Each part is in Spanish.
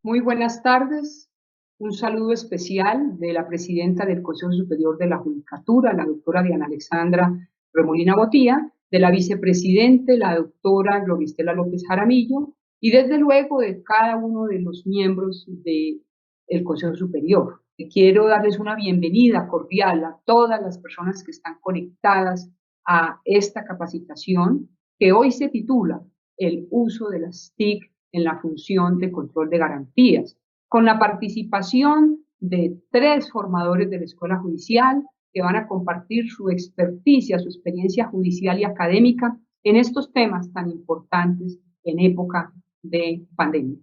Muy buenas tardes. Un saludo especial de la presidenta del Consejo Superior de la Judicatura, la doctora Diana Alexandra Remolina Botía, de la vicepresidente, la doctora Gloristela López Jaramillo, y desde luego de cada uno de los miembros del Consejo Superior. Quiero darles una bienvenida cordial a todas las personas que están conectadas a esta capacitación que hoy se titula El uso de las TIC en la función de control de garantías, con la participación de 3 formadores de la Escuela Judicial que van a compartir su experticia, su experiencia judicial y académica en estos temas tan importantes en época de pandemia.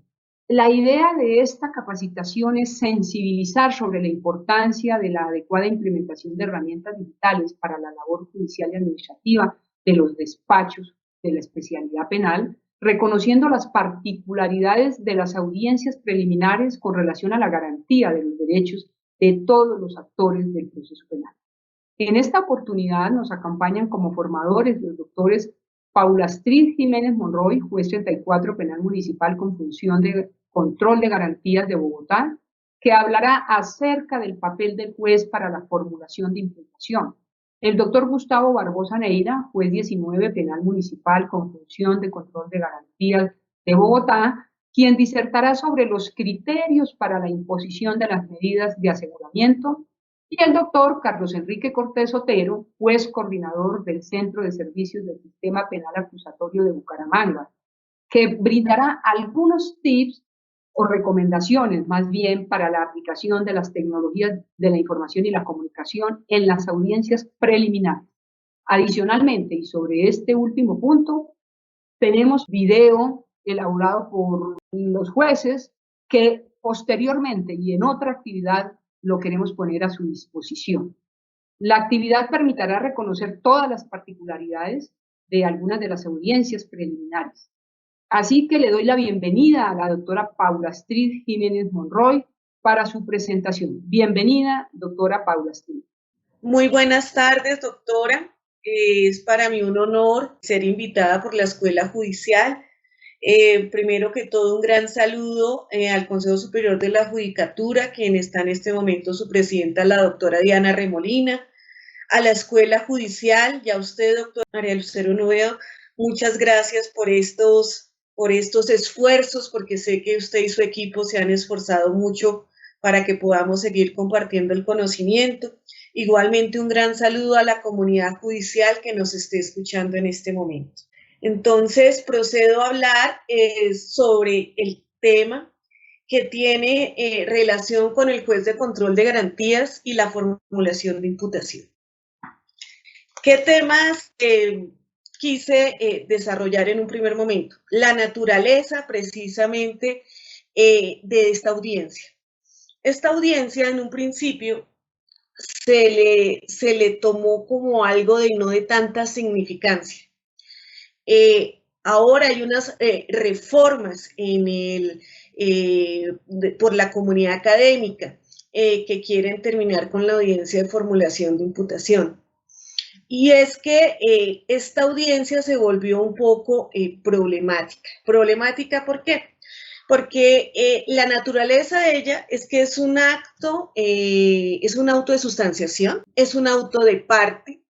La idea de esta capacitación es sensibilizar sobre la importancia de la adecuada implementación de herramientas digitales para la labor judicial y administrativa de los despachos de la especialidad penal, reconociendo las particularidades de las audiencias preliminares con relación a la garantía de los derechos de todos los actores del proceso penal. En esta oportunidad nos acompañan como formadores los doctores Paula Astrid Jiménez Monroy, juez 34 penal municipal con función de control de garantías de Bogotá, que hablará acerca del papel del juez para la formulación de imputación. El doctor Gustavo Barbosa Neira, juez 19 penal municipal con función de control de garantías de Bogotá, quien disertará sobre los criterios para la imposición de las medidas de aseguramiento, y el doctor Carlos Enrique Cortés Otero, juez coordinador del Centro de Servicios del Sistema Penal Acusatorio de Bucaramanga, que brindará algunos tips o recomendaciones más bien para la aplicación de las tecnologías de la información y la comunicación en las audiencias preliminares. Adicionalmente, y sobre este último punto, tenemos video elaborado por los jueces que posteriormente y en otra actividad lo queremos poner a su disposición. La actividad permitirá reconocer todas las particularidades de algunas de las audiencias preliminares. Así que le doy la bienvenida a la doctora Paula Astrid Jiménez Monroy para su presentación. Bienvenida, doctora Paula Astrid. Muy buenas tardes, doctora. Es para mí un honor ser invitada por la Escuela Judicial. Primero que todo, un gran saludo al Consejo Superior de la Judicatura, quien está en este momento su presidenta, la doctora Diana Remolina, a la Escuela Judicial y a usted, doctora María Lucero Nuevo. Muchas gracias por estos esfuerzos, porque sé que usted y su equipo se han esforzado mucho para que podamos seguir compartiendo el conocimiento. Igualmente, un gran saludo a la comunidad judicial que nos esté escuchando en este momento. Entonces, procedo a hablar sobre el tema que tiene relación con el juez de control de garantías y la formulación de imputación. ¿Qué temas quise desarrollar en un primer momento? La naturaleza, precisamente, de esta audiencia. Esta audiencia, en un principio, se le tomó como algo de no de tanta significancia. Ahora hay unas reformas por la comunidad académica que quieren terminar con la audiencia de formulación de imputación. Y es que esta audiencia se volvió un poco problemática. ¿Problemática por qué? Porque la naturaleza de ella es que es un auto de sustanciación, es un auto de parte.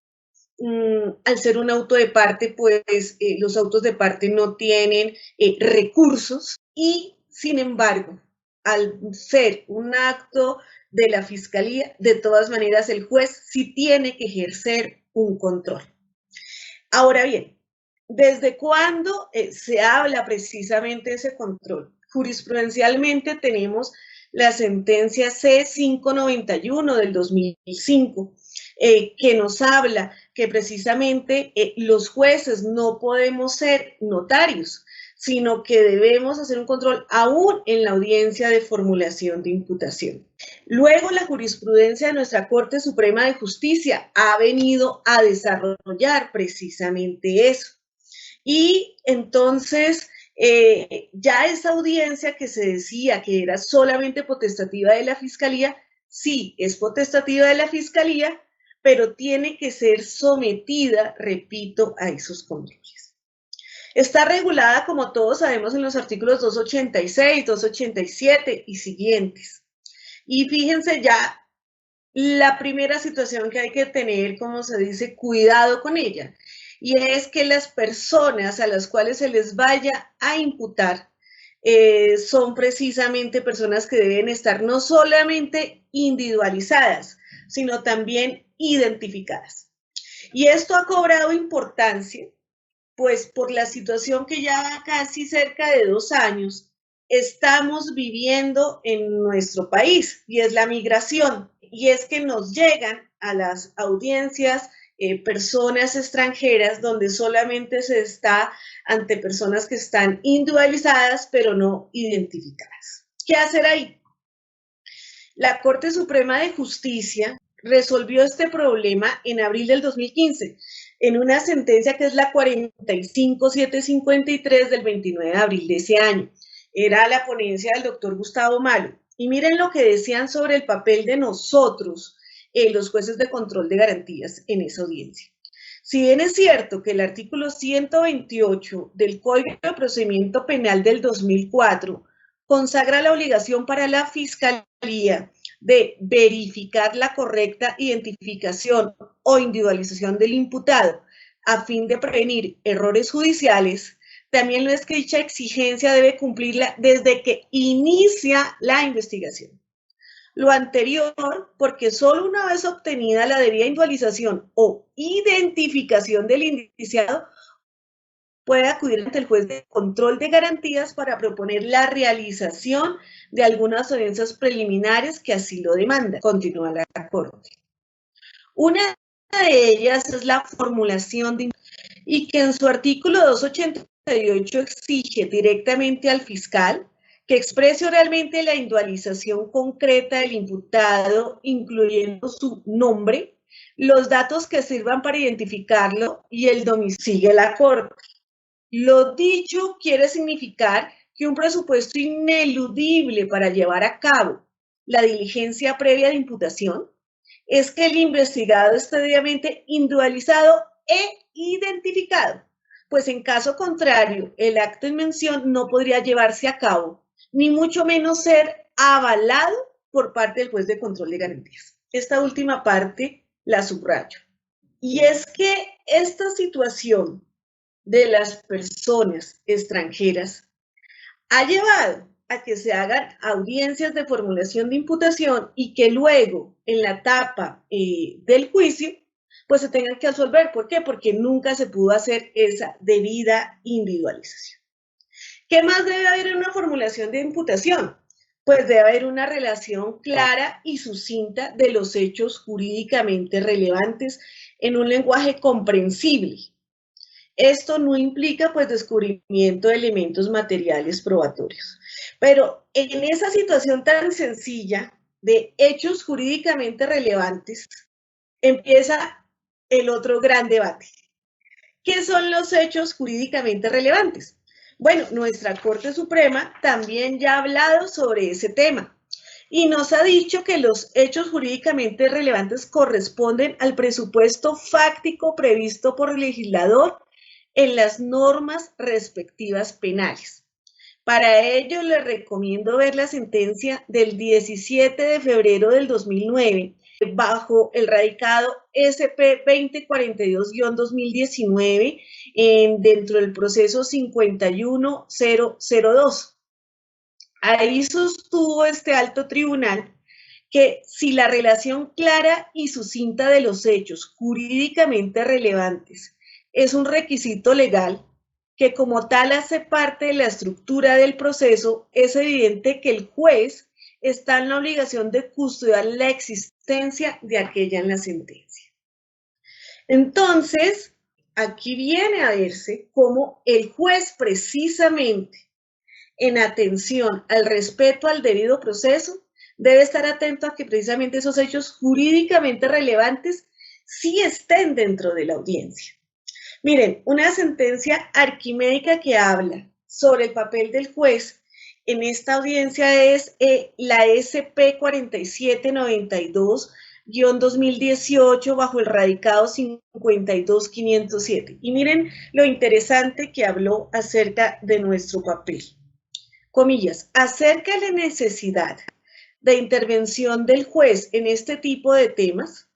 Al ser un auto de parte, pues los autos de parte no tienen recursos y, sin embargo, al ser un acto de la Fiscalía, de todas maneras el juez sí tiene que ejercer un control. Ahora bien, ¿desde cuándo se habla precisamente de ese control? Jurisprudencialmente tenemos la sentencia C591 del 2005, que nos habla que precisamente los jueces no podemos ser notarios, sino que debemos hacer un control aún en la audiencia de formulación de imputación. Luego, la jurisprudencia de nuestra Corte Suprema de Justicia ha venido a desarrollar precisamente eso. Y entonces, ya esa audiencia que se decía que era solamente potestativa de la Fiscalía, sí, es potestativa de la Fiscalía, pero tiene que ser sometida, repito, a esos controles. Está regulada, como todos sabemos, en los artículos 286, 287 y siguientes. Y fíjense ya la primera situación que hay que tener, como se dice, cuidado con ella, y es que las personas a las cuales se les vaya a imputar son precisamente personas que deben estar no solamente individualizadas, sino también identificadas. Y esto ha cobrado importancia, pues por la situación que ya casi cerca de 2 años estamos viviendo en nuestro país, y es la migración. Y es que nos llegan a las audiencias personas extranjeras donde solamente se está ante personas que están individualizadas pero no identificadas. ¿Qué hacer ahí? La Corte Suprema de Justicia resolvió este problema en abril del 2015 en una sentencia que es la 45753 del 29 de abril de ese año. Era la ponencia del doctor Gustavo Malo. Y miren lo que decían sobre el papel de nosotros, los jueces de control de garantías en esa audiencia. Si bien es cierto que el artículo 128 del Código de Procedimiento Penal del 2004 consagra la obligación para la Fiscalía de verificar la correcta identificación o individualización del imputado a fin de prevenir errores judiciales, también no es que dicha exigencia debe cumplirla desde que inicia la investigación. Lo anterior, porque solo una vez obtenida la debida individualización o identificación del indiciado, puede acudir ante el juez de control de garantías para proponer la realización de algunas audiencias preliminares que así lo demandan. Continúa la Corte. Una de ellas es la formulación de y que en su artículo 288 exige directamente al fiscal que exprese oralmente la individualización concreta del imputado, incluyendo su nombre, los datos que sirvan para identificarlo y el domicilio de la Corte. Lo dicho quiere significar que un presupuesto ineludible para llevar a cabo la diligencia previa de imputación es que el investigado esté debidamente individualizado e identificado, pues en caso contrario, el acto en mención no podría llevarse a cabo, ni mucho menos ser avalado por parte del juez de control de garantías. Esta última parte la subrayo. Y es que esta situación de las personas extranjeras ha llevado a que se hagan audiencias de formulación de imputación y que luego, en la etapa del juicio, pues se tengan que absolver. ¿Por qué? Porque nunca se pudo hacer esa debida individualización. ¿Qué más debe haber en una formulación de imputación? Pues debe haber una relación clara y sucinta de los hechos jurídicamente relevantes en un lenguaje comprensible. Esto no implica, pues, descubrimiento de elementos materiales probatorios. Pero en esa situación tan sencilla de hechos jurídicamente relevantes, empieza el otro gran debate. ¿Qué son los hechos jurídicamente relevantes? Bueno, nuestra Corte Suprema también ya ha hablado sobre ese tema y nos ha dicho que los hechos jurídicamente relevantes corresponden al presupuesto fáctico previsto por el legislador en las normas respectivas penales. Para ello, les recomiendo ver la sentencia del 17 de febrero del 2009, bajo el radicado SP 2042-2019, dentro del proceso 51002. Ahí sostuvo este alto tribunal que si la relación clara y sucinta de los hechos jurídicamente relevantes es un requisito legal que como tal hace parte de la estructura del proceso, es evidente que el juez está en la obligación de custodiar la existencia de aquella en la sentencia. Entonces, aquí viene a verse cómo el juez precisamente en atención al respeto al debido proceso debe estar atento a que precisamente esos hechos jurídicamente relevantes sí estén dentro de la audiencia. Miren, una sentencia arquimédica que habla sobre el papel del juez en esta audiencia es la SP 4792 2018 bajo el radicado 52507. Y miren lo interesante que habló acerca de nuestro papel. Comillas, acerca de la necesidad de intervención del juez en este tipo de temas,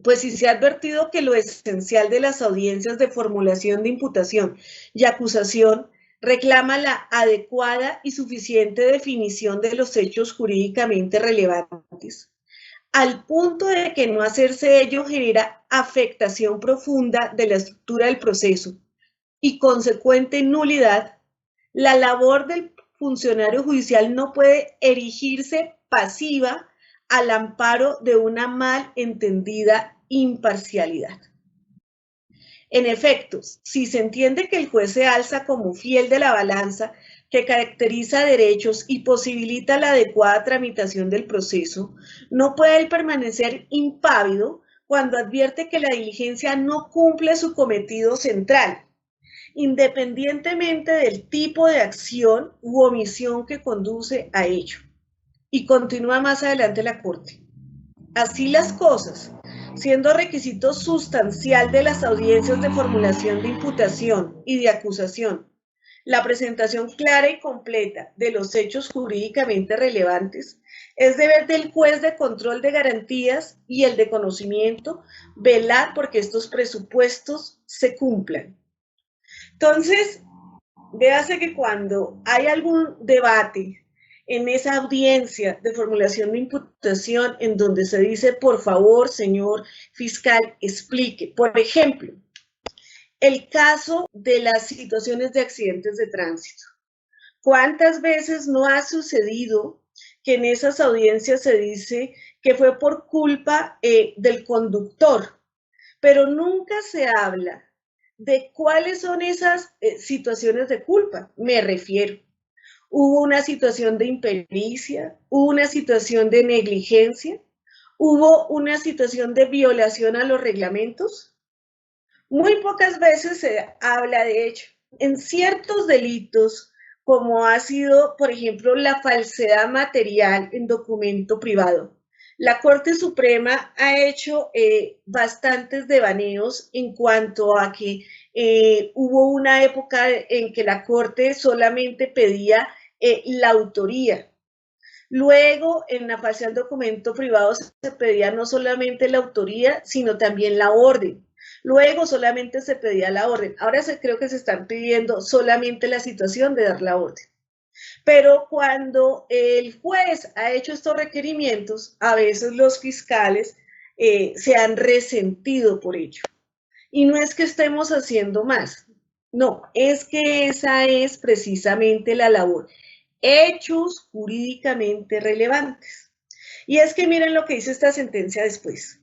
pues sí se ha advertido que lo esencial de las audiencias de formulación de imputación y acusación reclama la adecuada y suficiente definición de los hechos jurídicamente relevantes, al punto de que no hacerse ello genera afectación profunda de la estructura del proceso y consecuente nulidad. La labor del funcionario judicial no puede erigirse pasiva al amparo de una mal entendida imparcialidad. En efecto, si se entiende que el juez se alza como fiel de la balanza que caracteriza derechos y posibilita la adecuada tramitación del proceso, no puede él permanecer impávido cuando advierte que la diligencia no cumple su cometido central, independientemente del tipo de acción u omisión que conduce a ello. Y continúa más adelante la Corte. Así las cosas, siendo requisito sustancial de las audiencias de formulación de imputación y de acusación, la presentación clara y completa de los hechos jurídicamente relevantes, es deber del juez de control de garantías y el de conocimiento velar porque estos presupuestos se cumplan. Entonces, véase que cuando hay algún debate en esa audiencia de formulación de imputación en donde se dice, por favor, señor fiscal, explique, por ejemplo, el caso de las situaciones de accidentes de tránsito. ¿Cuántas veces no ha sucedido que en esas audiencias se dice que fue por culpa del conductor, pero nunca se habla de cuáles son esas situaciones de culpa? Me refiero, hubo una situación de impericia, hubo una situación de negligencia, hubo una situación de violación a los reglamentos. Muy pocas veces se habla de ello. En ciertos delitos, como ha sido, por ejemplo, la falsedad material en documento privado, la Corte Suprema ha hecho bastantes devaneos en cuanto a que hubo una época en que la Corte solamente pedía la autoría. Luego, en la falsedad del documento privado se pedía no solamente la autoría, sino también la orden. Luego solamente se pedía la orden. Ahora creo que se están pidiendo solamente la situación de dar la orden. Pero cuando el juez ha hecho estos requerimientos, a veces los fiscales se han resentido por ello. Y no es que estemos haciendo más, no, es que esa es precisamente la labor. Hechos jurídicamente relevantes. Y es que miren lo que dice esta sentencia después.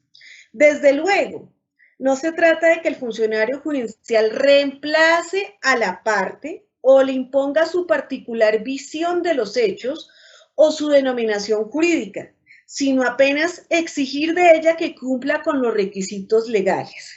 Desde luego, no se trata de que el funcionario judicial reemplace a la parte o le imponga su particular visión de los hechos o su denominación jurídica, sino apenas exigir de ella que cumpla con los requisitos legales.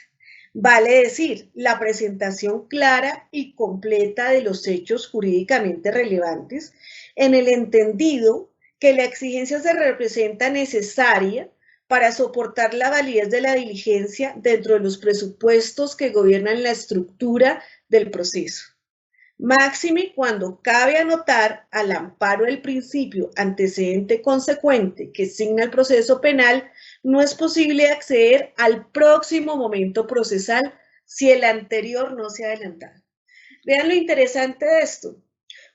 Vale decir, la presentación clara y completa de los hechos jurídicamente relevantes, en el entendido que la exigencia se representa necesaria para soportar la validez de la diligencia dentro de los presupuestos que gobiernan la estructura del proceso. Máxime cuando cabe anotar, al amparo del principio antecedente consecuente que signa el proceso penal, no es posible acceder al próximo momento procesal si el anterior no se ha adelantado. Vean lo interesante de esto,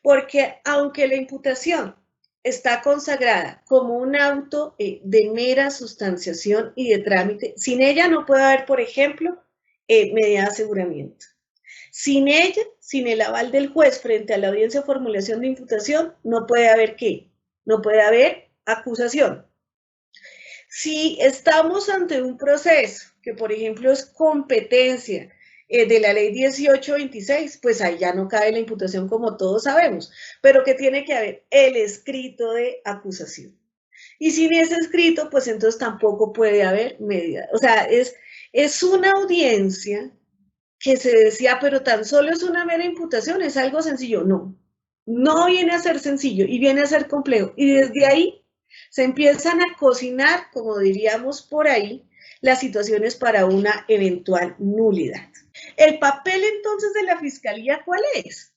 porque aunque la imputación está consagrada como un auto de mera sustanciación y de trámite, sin ella no puede haber, por ejemplo, medida de aseguramiento. Sin ella, sin el aval del juez frente a la audiencia de formulación de imputación, no puede haber ¿qué? No puede haber acusación. Si estamos ante un proceso que, por ejemplo, es competencia de la ley 1826, pues ahí ya no cabe la imputación como todos sabemos, pero que tiene que haber el escrito de acusación. Y sin ese escrito, pues entonces tampoco puede haber medida. O sea, es una audiencia que se decía, pero tan solo es una mera imputación, es algo sencillo. No, no viene a ser sencillo y viene a ser complejo. Y desde ahí Se empiezan a cocinar, como diríamos por ahí, las situaciones para una eventual nulidad. El papel entonces de la Fiscalía, ¿cuál es?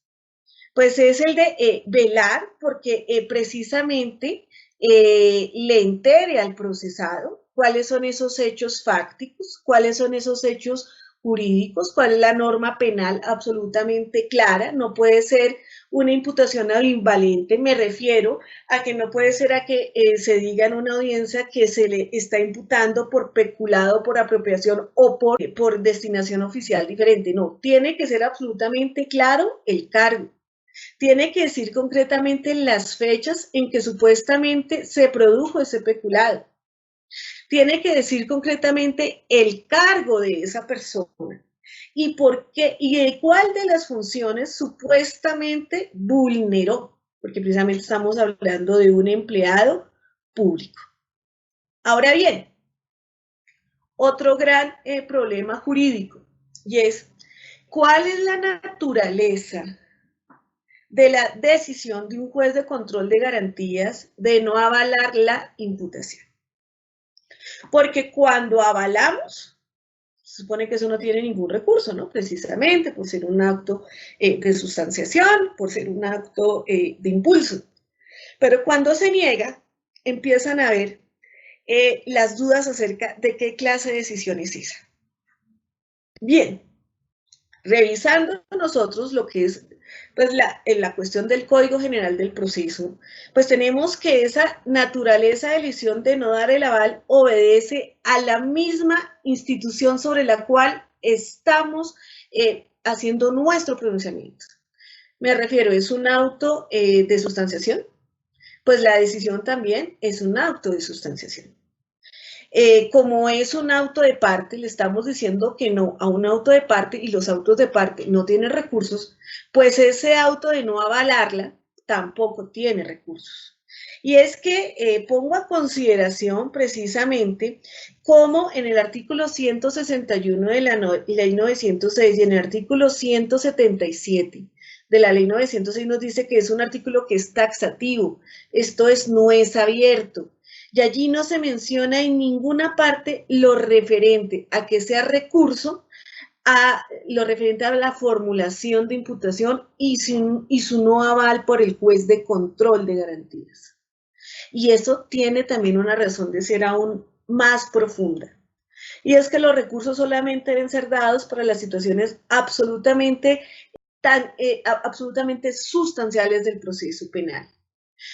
Pues es el de velar porque precisamente le entere al procesado cuáles son esos hechos fácticos, cuáles son esos hechos jurídicos, cuál es la norma penal absolutamente clara. No puede ser una imputación ambivalente, me refiero a que no puede ser a que se diga en una audiencia que se le está imputando por peculado, por apropiación o por destinación oficial diferente. No, tiene que ser absolutamente claro el cargo. Tiene que decir concretamente las fechas en que supuestamente se produjo ese peculado. Tiene que decir concretamente el cargo de esa persona y por qué y cuál de las funciones supuestamente vulneró, porque precisamente estamos hablando de un empleado público. Ahora bien, otro gran problema jurídico, y es cuál es la naturaleza de la decisión de un juez de control de garantías de no avalar la imputación. Porque cuando avalamos, se supone que eso no tiene ningún recurso, ¿no? Precisamente por ser un acto de sustanciación, por ser un acto de impulso. Pero cuando se niega, empiezan a haber las dudas acerca de qué clase de decisión es esa. Bien, revisando nosotros lo que es pues la cuestión del Código General del Proceso, pues tenemos que esa naturaleza de elección de no dar el aval obedece a la misma institución sobre la cual estamos haciendo nuestro pronunciamiento. Me refiero, ¿es un auto de sustanciación? Pues la decisión también es un auto de sustanciación. Como es un auto de parte, le estamos diciendo que no a un auto de parte y los autos de parte no tienen recursos, pues ese auto de no avalarla tampoco tiene recursos. Y es que pongo a consideración precisamente cómo en el artículo 161 de la Ley 906 y en el artículo 177 de la Ley 906 nos dice que es un artículo que es taxativo, esto es, no es abierto. Y allí no se menciona en ninguna parte lo referente a que sea recurso, a lo referente a la formulación de imputación y su no aval por el juez de control de garantías. Y eso tiene también una razón de ser aún más profunda. Y es que los recursos solamente deben ser dados para las situaciones absolutamente sustanciales del proceso penal.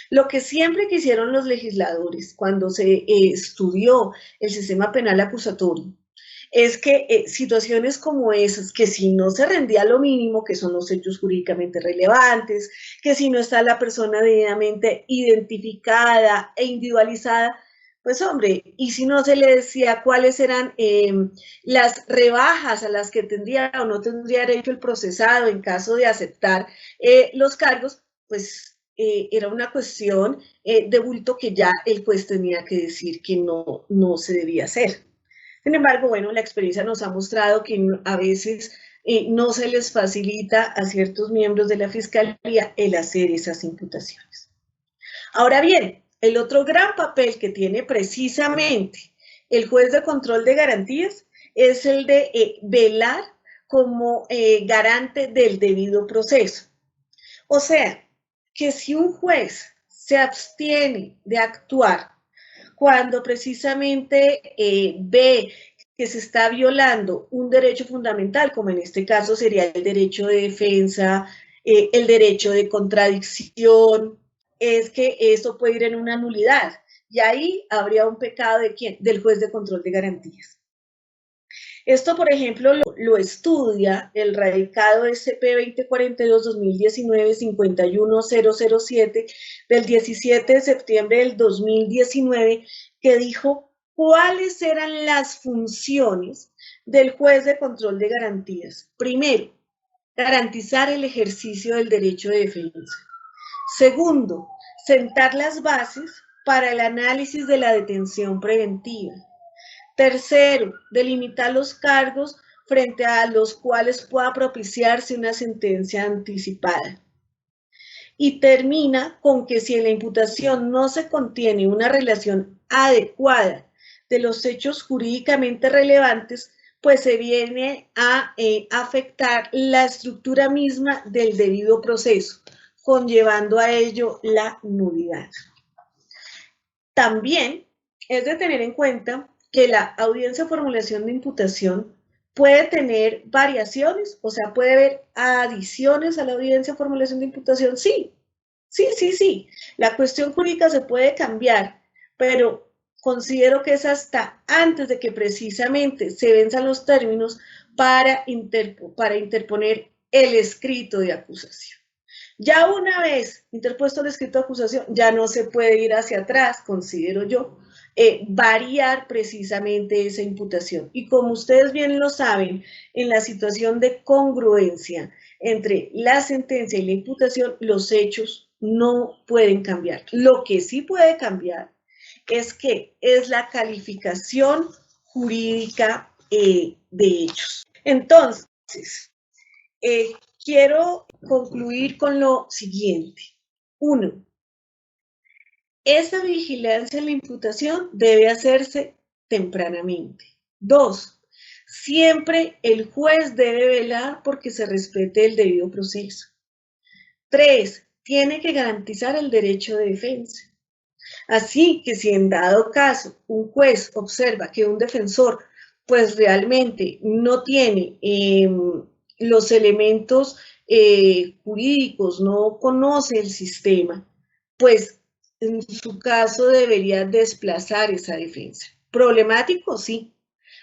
Lo que siempre quisieron los legisladores cuando se estudió el sistema penal acusatorio es que situaciones como esas, que si no se rendía lo mínimo, que son los hechos jurídicamente relevantes, que si no está la persona debidamente identificada e individualizada, pues hombre, y si no se le decía cuáles eran las rebajas a las que tendría o no tendría derecho el procesado en caso de aceptar los cargos, pues era una cuestión de bulto que ya el juez tenía que decir que no se debía hacer. Sin embargo, bueno, la experiencia nos ha mostrado que a veces no se les facilita a ciertos miembros de la Fiscalía el hacer esas imputaciones. Ahora bien, el otro gran papel que tiene precisamente el juez de control de garantías es el de velar como garante del debido proceso. O sea, que si un juez se abstiene de actuar cuando precisamente ve que se está violando un derecho fundamental, como en este caso sería el derecho de defensa, el derecho de contradicción, es que eso puede ir en una nulidad. Y ahí habría un pecado ¿de quién? Del juez de control de garantías. Esto, por ejemplo, lo estudia el radicado SP 2042-2019-51007 del 17 de septiembre del 2019, que dijo cuáles eran las funciones del juez de control de garantías. Primero, garantizar el ejercicio del derecho de defensa. Segundo, sentar las bases para el análisis de la detención preventiva. Tercero, delimitar los cargos frente a los cuales pueda propiciarse una sentencia anticipada. y termina con que si en la imputación no se contiene una relación adecuada de los hechos jurídicamente relevantes, pues se viene a afectar la estructura misma del debido proceso, conllevando a ello la nulidad. También es de tener en cuenta que la audiencia de formulación de imputación puede tener variaciones, o sea, puede haber adiciones a la audiencia de formulación de imputación, sí. La cuestión jurídica se puede cambiar, pero considero que es hasta antes de que precisamente se venzan los términos para interponer el escrito de acusación. Ya una vez interpuesto el escrito de acusación, ya no se puede ir hacia atrás, considero yo, variar precisamente esa imputación. Y como ustedes bien lo saben, en la situación de congruencia entre la sentencia y la imputación, los hechos no pueden cambiar. Lo que sí puede cambiar es que es la calificación jurídica de hechos. Entonces, quiero concluir con lo siguiente. 1. Esa vigilancia en la imputación debe hacerse tempranamente. 2. Siempre el juez debe velar porque se respete el debido proceso. 3. Tiene que garantizar el derecho de defensa. Así que si en dado caso un juez observa que un defensor pues realmente no tiene los elementos jurídicos, no conoce el sistema, pues en su caso debería desplazar esa defensa. ¿Problemático? Sí,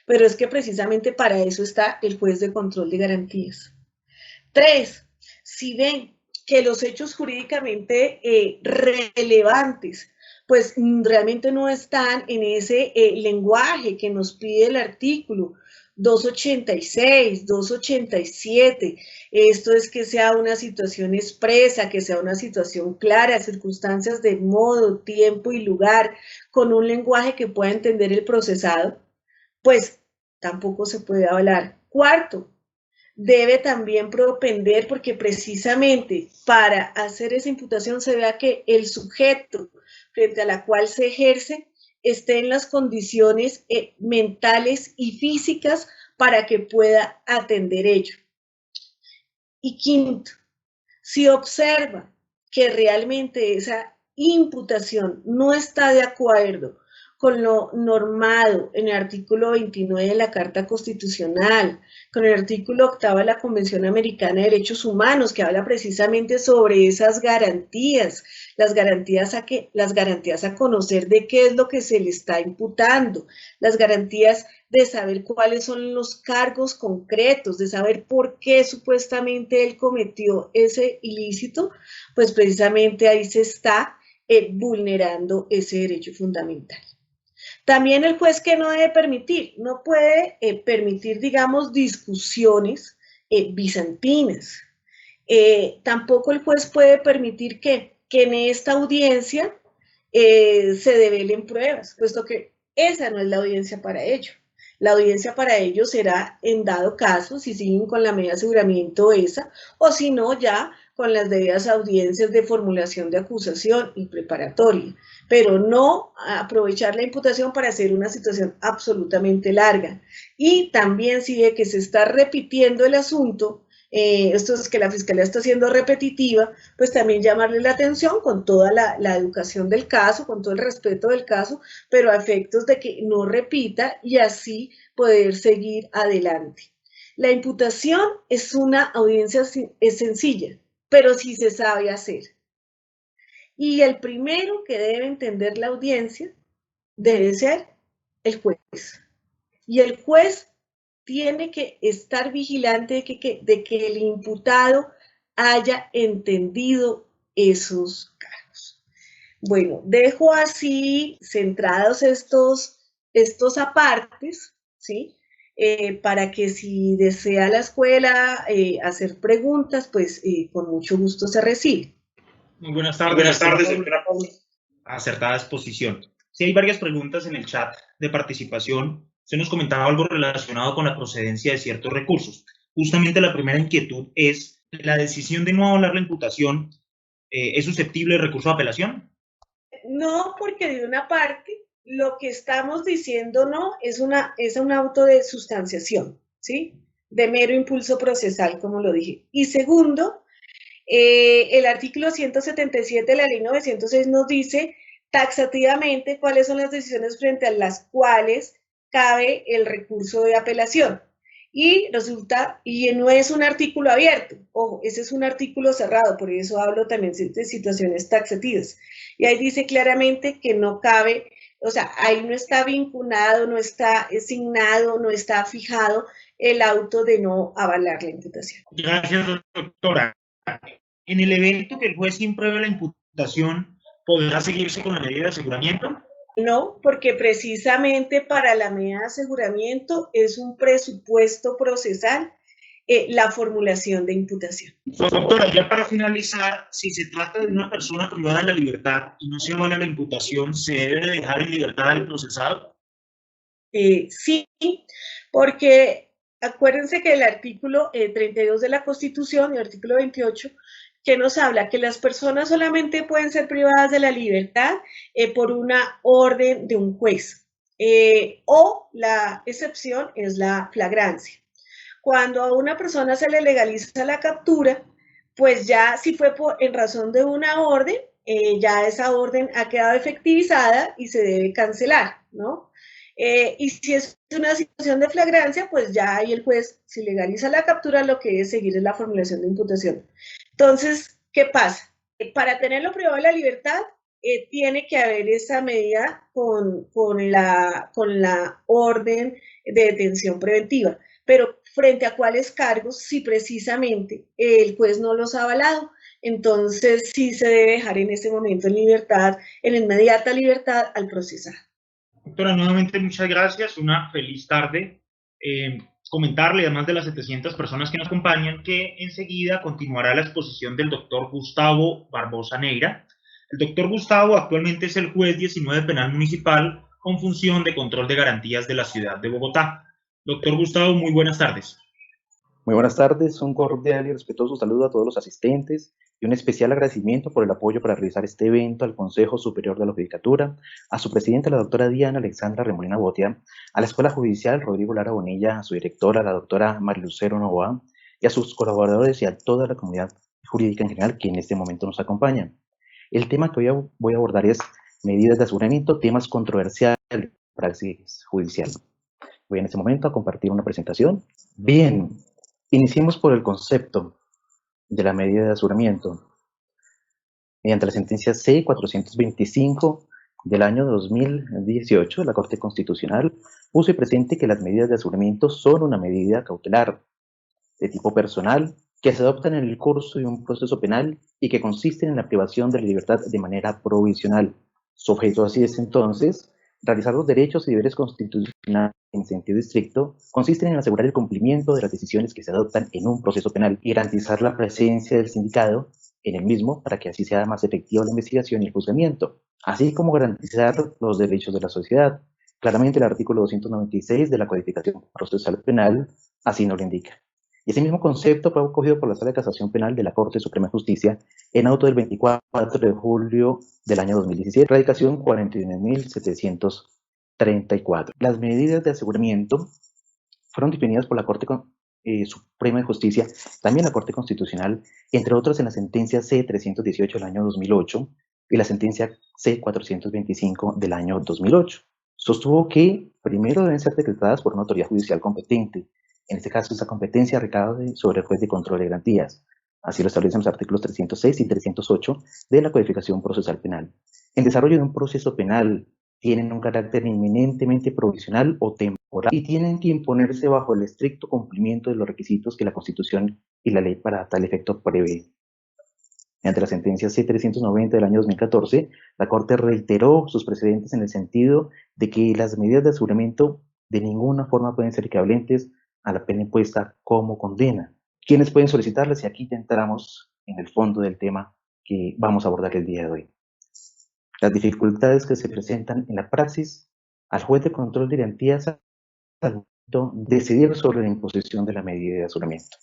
pero es que precisamente para eso está el juez de control de garantías. 3. Si ven que los hechos jurídicamente relevantes pues realmente no están en ese lenguaje que nos pide el artículo 286, 287. Esto es que sea una situación expresa, que sea una situación clara, circunstancias de modo, tiempo y lugar, con un lenguaje que pueda entender el procesado, pues tampoco se puede hablar. 4. Debe también propender porque precisamente para hacer esa imputación se vea que el sujeto frente a la cual se ejerce esté en las condiciones mentales y físicas para que pueda atender ello. Y 5, si observa que realmente esa imputación no está de acuerdo con lo normado en el artículo 29 de la Carta Constitucional, con el artículo 8 de la Convención Americana de Derechos Humanos, que habla precisamente sobre esas garantías, las garantías a conocer de qué es lo que se le está imputando, las garantías de saber cuáles son los cargos concretos, de saber por qué supuestamente él cometió ese ilícito, pues precisamente ahí se está vulnerando ese derecho fundamental. También el juez que no debe permitir, no puede permitir, digamos, discusiones bizantinas. Tampoco el juez puede permitir que en esta audiencia se develen pruebas, puesto que esa no es la audiencia para ello. La audiencia para ello será en dado caso, si siguen con la medida de aseguramiento esa, o si no ya con las debidas audiencias de formulación de acusación y preparatoria, pero no aprovechar la imputación para hacer una situación absolutamente larga. Y también si ve que se está repitiendo el asunto, esto es que la Fiscalía está siendo repetitiva, pues también llamarle la atención con toda la educación del caso, con todo el respeto del caso, pero a efectos de que no repita y así poder seguir adelante. La imputación es una audiencia sencilla, pero sí se sabe hacer. Y el primero que debe entender la audiencia debe ser el juez. Y el juez tiene que estar vigilante de que el imputado haya entendido esos cargos. Bueno, dejo así centrados estos apartes, ¿sí? Para que si desea la escuela hacer preguntas, pues con mucho gusto se recibe. Muy buenas tardes, doctora Paula. Acertada exposición. Sí, hay varias preguntas en el chat de participación. Se nos comentaba algo relacionado con la procedencia de ciertos recursos. Justamente la primera inquietud es la decisión de no avalar la imputación ¿Es susceptible de recurso de apelación? No, porque de una parte lo que estamos diciendo no es un auto de sustanciación, ¿sí? De mero impulso procesal, como lo dije. Y segundo, el artículo 177 de la ley 906 nos dice taxativamente cuáles son las decisiones frente a las cuales cabe el recurso de apelación. Y resulta, y no es un artículo abierto, ojo, ese es un artículo cerrado, por eso hablo también de situaciones taxativas. Y ahí dice claramente que no cabe, o sea, ahí no está vinculado, no está asignado, no está fijado el auto de no avalar la imputación. Gracias, doctora. En el evento que el juez impruebe la imputación, ¿podrá seguirse con la medida de aseguramiento? No, porque precisamente para la medida de aseguramiento es un presupuesto procesal la formulación de imputación. Doctora, ya para finalizar, si se trata de una persona privada de la libertad y no se avala la imputación, ¿se debe dejar en libertad al procesado? Sí, porque acuérdense que el artículo 32 de la Constitución y el artículo 28 que nos habla que las personas solamente pueden ser privadas de la libertad por una orden de un juez o la excepción es la flagrancia. Cuando a una persona se le legaliza la captura, pues ya si fue en razón de una orden, ya esa orden ha quedado efectivizada y se debe cancelar, ¿no? Y si es una situación de flagrancia, pues ya ahí el juez, si legaliza la captura, lo que debe seguir es la formulación de imputación. Entonces, ¿qué pasa? Para tenerlo privado de la libertad, tiene que haber esa medida con la orden de detención preventiva. Pero frente a cuáles cargos, si precisamente el juez no los ha avalado, entonces sí se debe dejar en ese momento en libertad, en inmediata libertad al procesado. Doctora, nuevamente muchas gracias, una feliz tarde. Comentarle, además de las 700 personas que nos acompañan, que enseguida continuará la exposición del doctor Gustavo Barbosa Neira. El doctor Gustavo actualmente es el juez 19 penal municipal con función de control de garantías de la ciudad de Bogotá. Doctor Gustavo, muy buenas tardes. Muy buenas tardes, un cordial y respetuoso saludo a todos los asistentes y un especial agradecimiento por el apoyo para realizar este evento al Consejo Superior de la Judicatura, a su presidenta, la doctora Diana Alexandra Remolina Botia, a la Escuela Judicial Rodrigo Lara Bonilla, a su directora, la doctora Marilucero Novoa, y a sus colaboradores y a toda la comunidad jurídica en general que en este momento nos acompaña. El tema que hoy voy a abordar es medidas de aseguramiento, temas controversiales de praxis judicial. Voy en este momento a compartir una presentación. Bien. Iniciemos por el concepto de la medida de aseguramiento. Mediante la sentencia C-425 del año 2018, la Corte Constitucional puso presente que las medidas de aseguramiento son una medida cautelar de tipo personal que se adoptan en el curso de un proceso penal y que consisten en la privación de la libertad de manera provisional. Su objeto así es entonces realizar los derechos y deberes constitucionales en sentido estricto consisten en asegurar el cumplimiento de las decisiones que se adoptan en un proceso penal y garantizar la presencia del sindicado en el mismo para que así sea más efectiva la investigación y el juzgamiento, así como garantizar los derechos de la sociedad. Claramente el artículo 296 de la Codificación Procesal Penal así nos lo indica. Y ese mismo concepto fue acogido por la Sala de Casación Penal de la Corte Suprema de Justicia en auto del 24 de julio del año 2017, radicación 41.734. Las medidas de aseguramiento fueron definidas por la Corte Suprema de Justicia, también la Corte Constitucional, entre otros en la sentencia C-318 del año 2008 y la sentencia C-425 del año 2008. Sostuvo que primero deben ser decretadas por una autoridad judicial competente. En este caso, esa competencia recae sobre el juez de control de garantías. Así lo establecen los artículos 306 y 308 de la Codificación Procesal Penal. En desarrollo de un proceso penal tienen un carácter inminentemente provisional o temporal y tienen que imponerse bajo el estricto cumplimiento de los requisitos que la Constitución y la ley para tal efecto prevén. Mediante la sentencia C-390 del año 2014, la Corte reiteró sus precedentes en el sentido de que las medidas de aseguramiento de ninguna forma pueden ser equivalentes a la pena impuesta como condena. ¿Quiénes pueden solicitarlas? Y aquí ya entramos en el fondo del tema que vamos a abordar el día de hoy. Las dificultades que se presentan en la praxis al juez de control de garantías al decidir sobre la imposición de la medida de aseguramiento.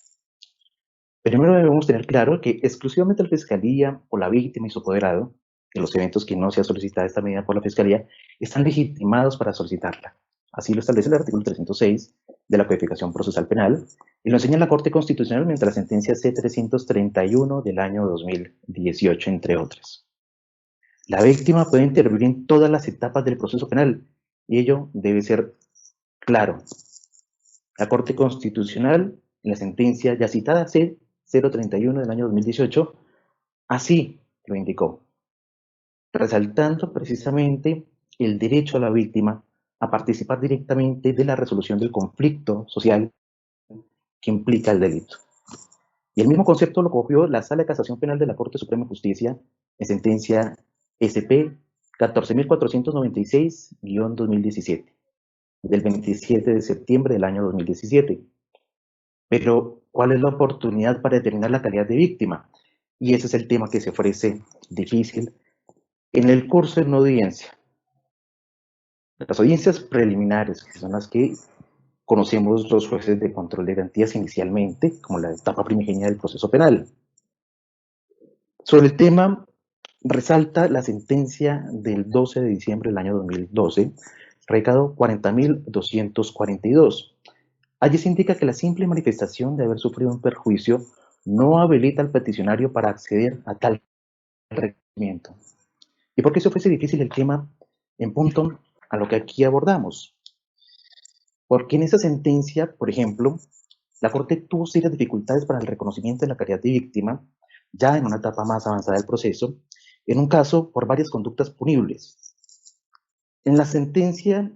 Primero debemos tener claro que exclusivamente la Fiscalía o la víctima y su apoderado, en los eventos que no sea solicitada esta medida por la Fiscalía, están legitimados para solicitarla. Así lo establece el artículo 306 de la Codificación Procesal Penal y lo enseña la Corte Constitucional mediante la sentencia C-331 del año 2018, entre otras. La víctima puede intervenir en todas las etapas del proceso penal y ello debe ser claro. La Corte Constitucional, en la sentencia ya citada C-031 del año 2018, así lo indicó, resaltando precisamente el derecho a la víctima a participar directamente de la resolución del conflicto social que implica el delito. Y el mismo concepto lo cogió la Sala de Casación Penal de la Corte Suprema de Justicia en sentencia SP 14.496-2017, del 27 de septiembre del año 2017. Pero, ¿cuál es la oportunidad para determinar la calidad de víctima? Y ese es el tema que se ofrece difícil en el curso de una audiencia. Las audiencias preliminares, que son las que conocemos los jueces de control de garantías inicialmente, como la etapa primigenia del proceso penal. Sobre el tema, resalta la sentencia del 12 de diciembre del año 2012, recado 40.242. Allí se indica que la simple manifestación de haber sufrido un perjuicio no habilita al peticionario para acceder a tal requerimiento. ¿Y por qué se ofrece difícil el tema en punto a lo que aquí abordamos? Porque en esa sentencia, por ejemplo, la Corte tuvo serias dificultades para el reconocimiento de la calidad de víctima, ya en una etapa más avanzada del proceso, en un caso por varias conductas punibles. En la sentencia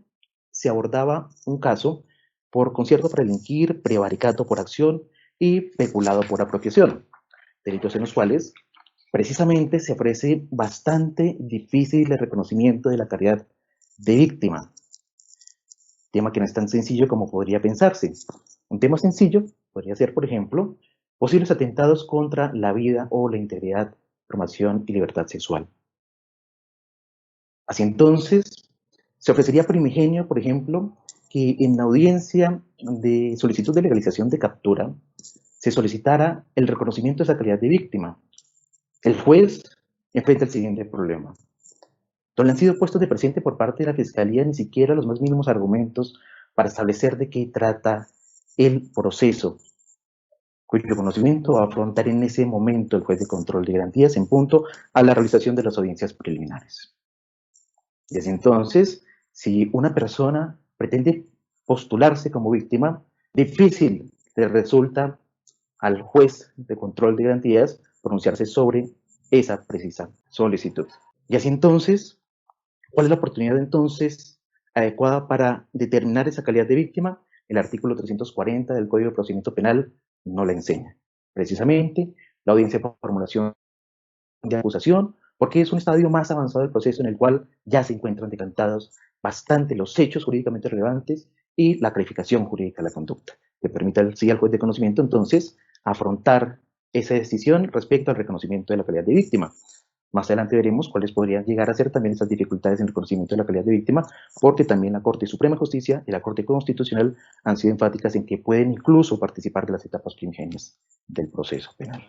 se abordaba un caso por concierto para delinquir, prevaricato por acción y peculado por apropiación, delitos en los cuales precisamente se ofrece bastante difícil el reconocimiento de la calidad de víctima, tema que no es tan sencillo como podría pensarse. Un tema sencillo podría ser, por ejemplo, posibles atentados contra la vida o la integridad, formación y libertad sexual. Así entonces, se ofrecería primigenio, por ejemplo, que en la audiencia de solicitud de legalización de captura se solicitara el reconocimiento de esa calidad de víctima. El juez enfrenta el siguiente problema. No le han sido puestos de presente por parte de la Fiscalía ni siquiera los más mínimos argumentos para establecer de qué trata el proceso, cuyo conocimiento va a afrontar en ese momento el juez de control de garantías en punto a la realización de las audiencias preliminares. Desde entonces, si una persona pretende postularse como víctima, difícil le resulta al juez de control de garantías pronunciarse sobre esa precisa solicitud. Y así entonces, ¿cuál es la oportunidad entonces adecuada para determinar esa calidad de víctima? El artículo 340 del Código de Procedimiento Penal no la enseña. Precisamente, la audiencia de formulación de acusación, porque es un estadio más avanzado del proceso en el cual ya se encuentran decantados bastante los hechos jurídicamente relevantes y la calificación jurídica de la conducta, que permite así al juez de conocimiento entonces afrontar esa decisión respecto al reconocimiento de la calidad de víctima. Más adelante veremos cuáles podrían llegar a ser también esas dificultades en el reconocimiento de la calidad de víctima, porque también la Corte Suprema de Justicia y la Corte Constitucional han sido enfáticas en que pueden incluso participar de las etapas primigenias del proceso penal.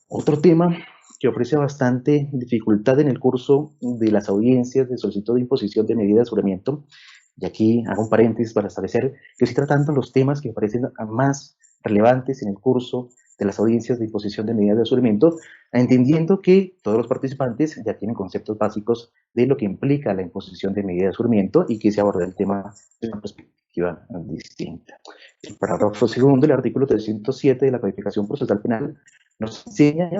Otro tema que ofrece bastante dificultad en el curso de las audiencias de solicitud de imposición de medida de aseguramiento, y aquí hago un paréntesis para establecer que estoy tratando los temas que me parecen más relevantes en el curso de las audiencias de imposición de medidas de aseguramiento, entendiendo que todos los participantes ya tienen conceptos básicos de lo que implica la imposición de medidas de aseguramiento y que se aborda el tema de una perspectiva distinta. El párrafo segundo del artículo 307 de la Codificación Procesal Penal nos enseña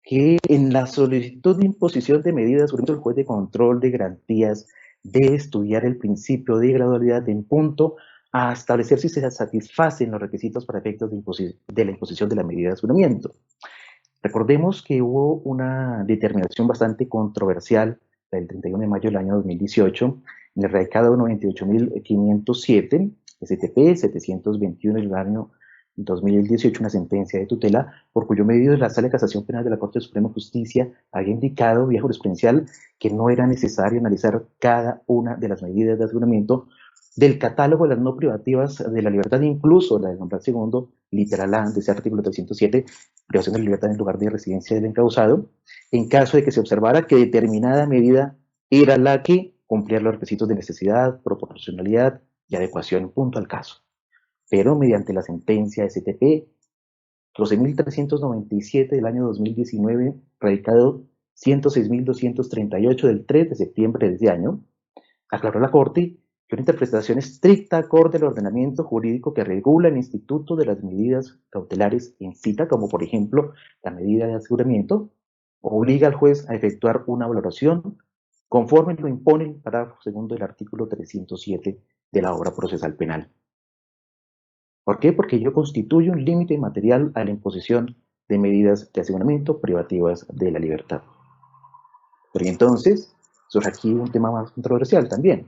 que en la solicitud de imposición de medidas de aseguramiento, el juez de control de garantías debe estudiar el principio de gradualidad en punto a establecer si se satisfacen los requisitos para efectos de la imposición de la medida de aseguramiento. Recordemos que hubo una determinación bastante controversial el 31 de mayo del año 2018 en el radicado 98.507, STP 721 del año 2018, una sentencia de tutela por cuyo medio la Sala de Casación Penal de la Corte Suprema de Justicia había indicado vía jurisprudencial que no era necesario analizar cada una de las medidas de aseguramiento del catálogo de las no privativas de la libertad, incluso la del numeral segundo, literal A de ese artículo 307, privación de la libertad en lugar de residencia del encausado, en caso de que se observara que determinada medida era la que cumplía los requisitos de necesidad, proporcionalidad y adecuación, punto al caso. Pero mediante la sentencia STP 12.397 del año 2019, radicado 106.238 del 3 de septiembre de ese año, aclaró la Corte que una interpretación estricta acorde al ordenamiento jurídico que regula el instituto de las medidas cautelares en cita, como por ejemplo la medida de aseguramiento, obliga al juez a efectuar una valoración conforme lo impone el párrafo segundo del artículo 307 de la obra procesal penal. ¿Por qué? Porque ello constituye un límite material a la imposición de medidas de aseguramiento privativas de la libertad. Pero entonces surge aquí un tema más controversial también.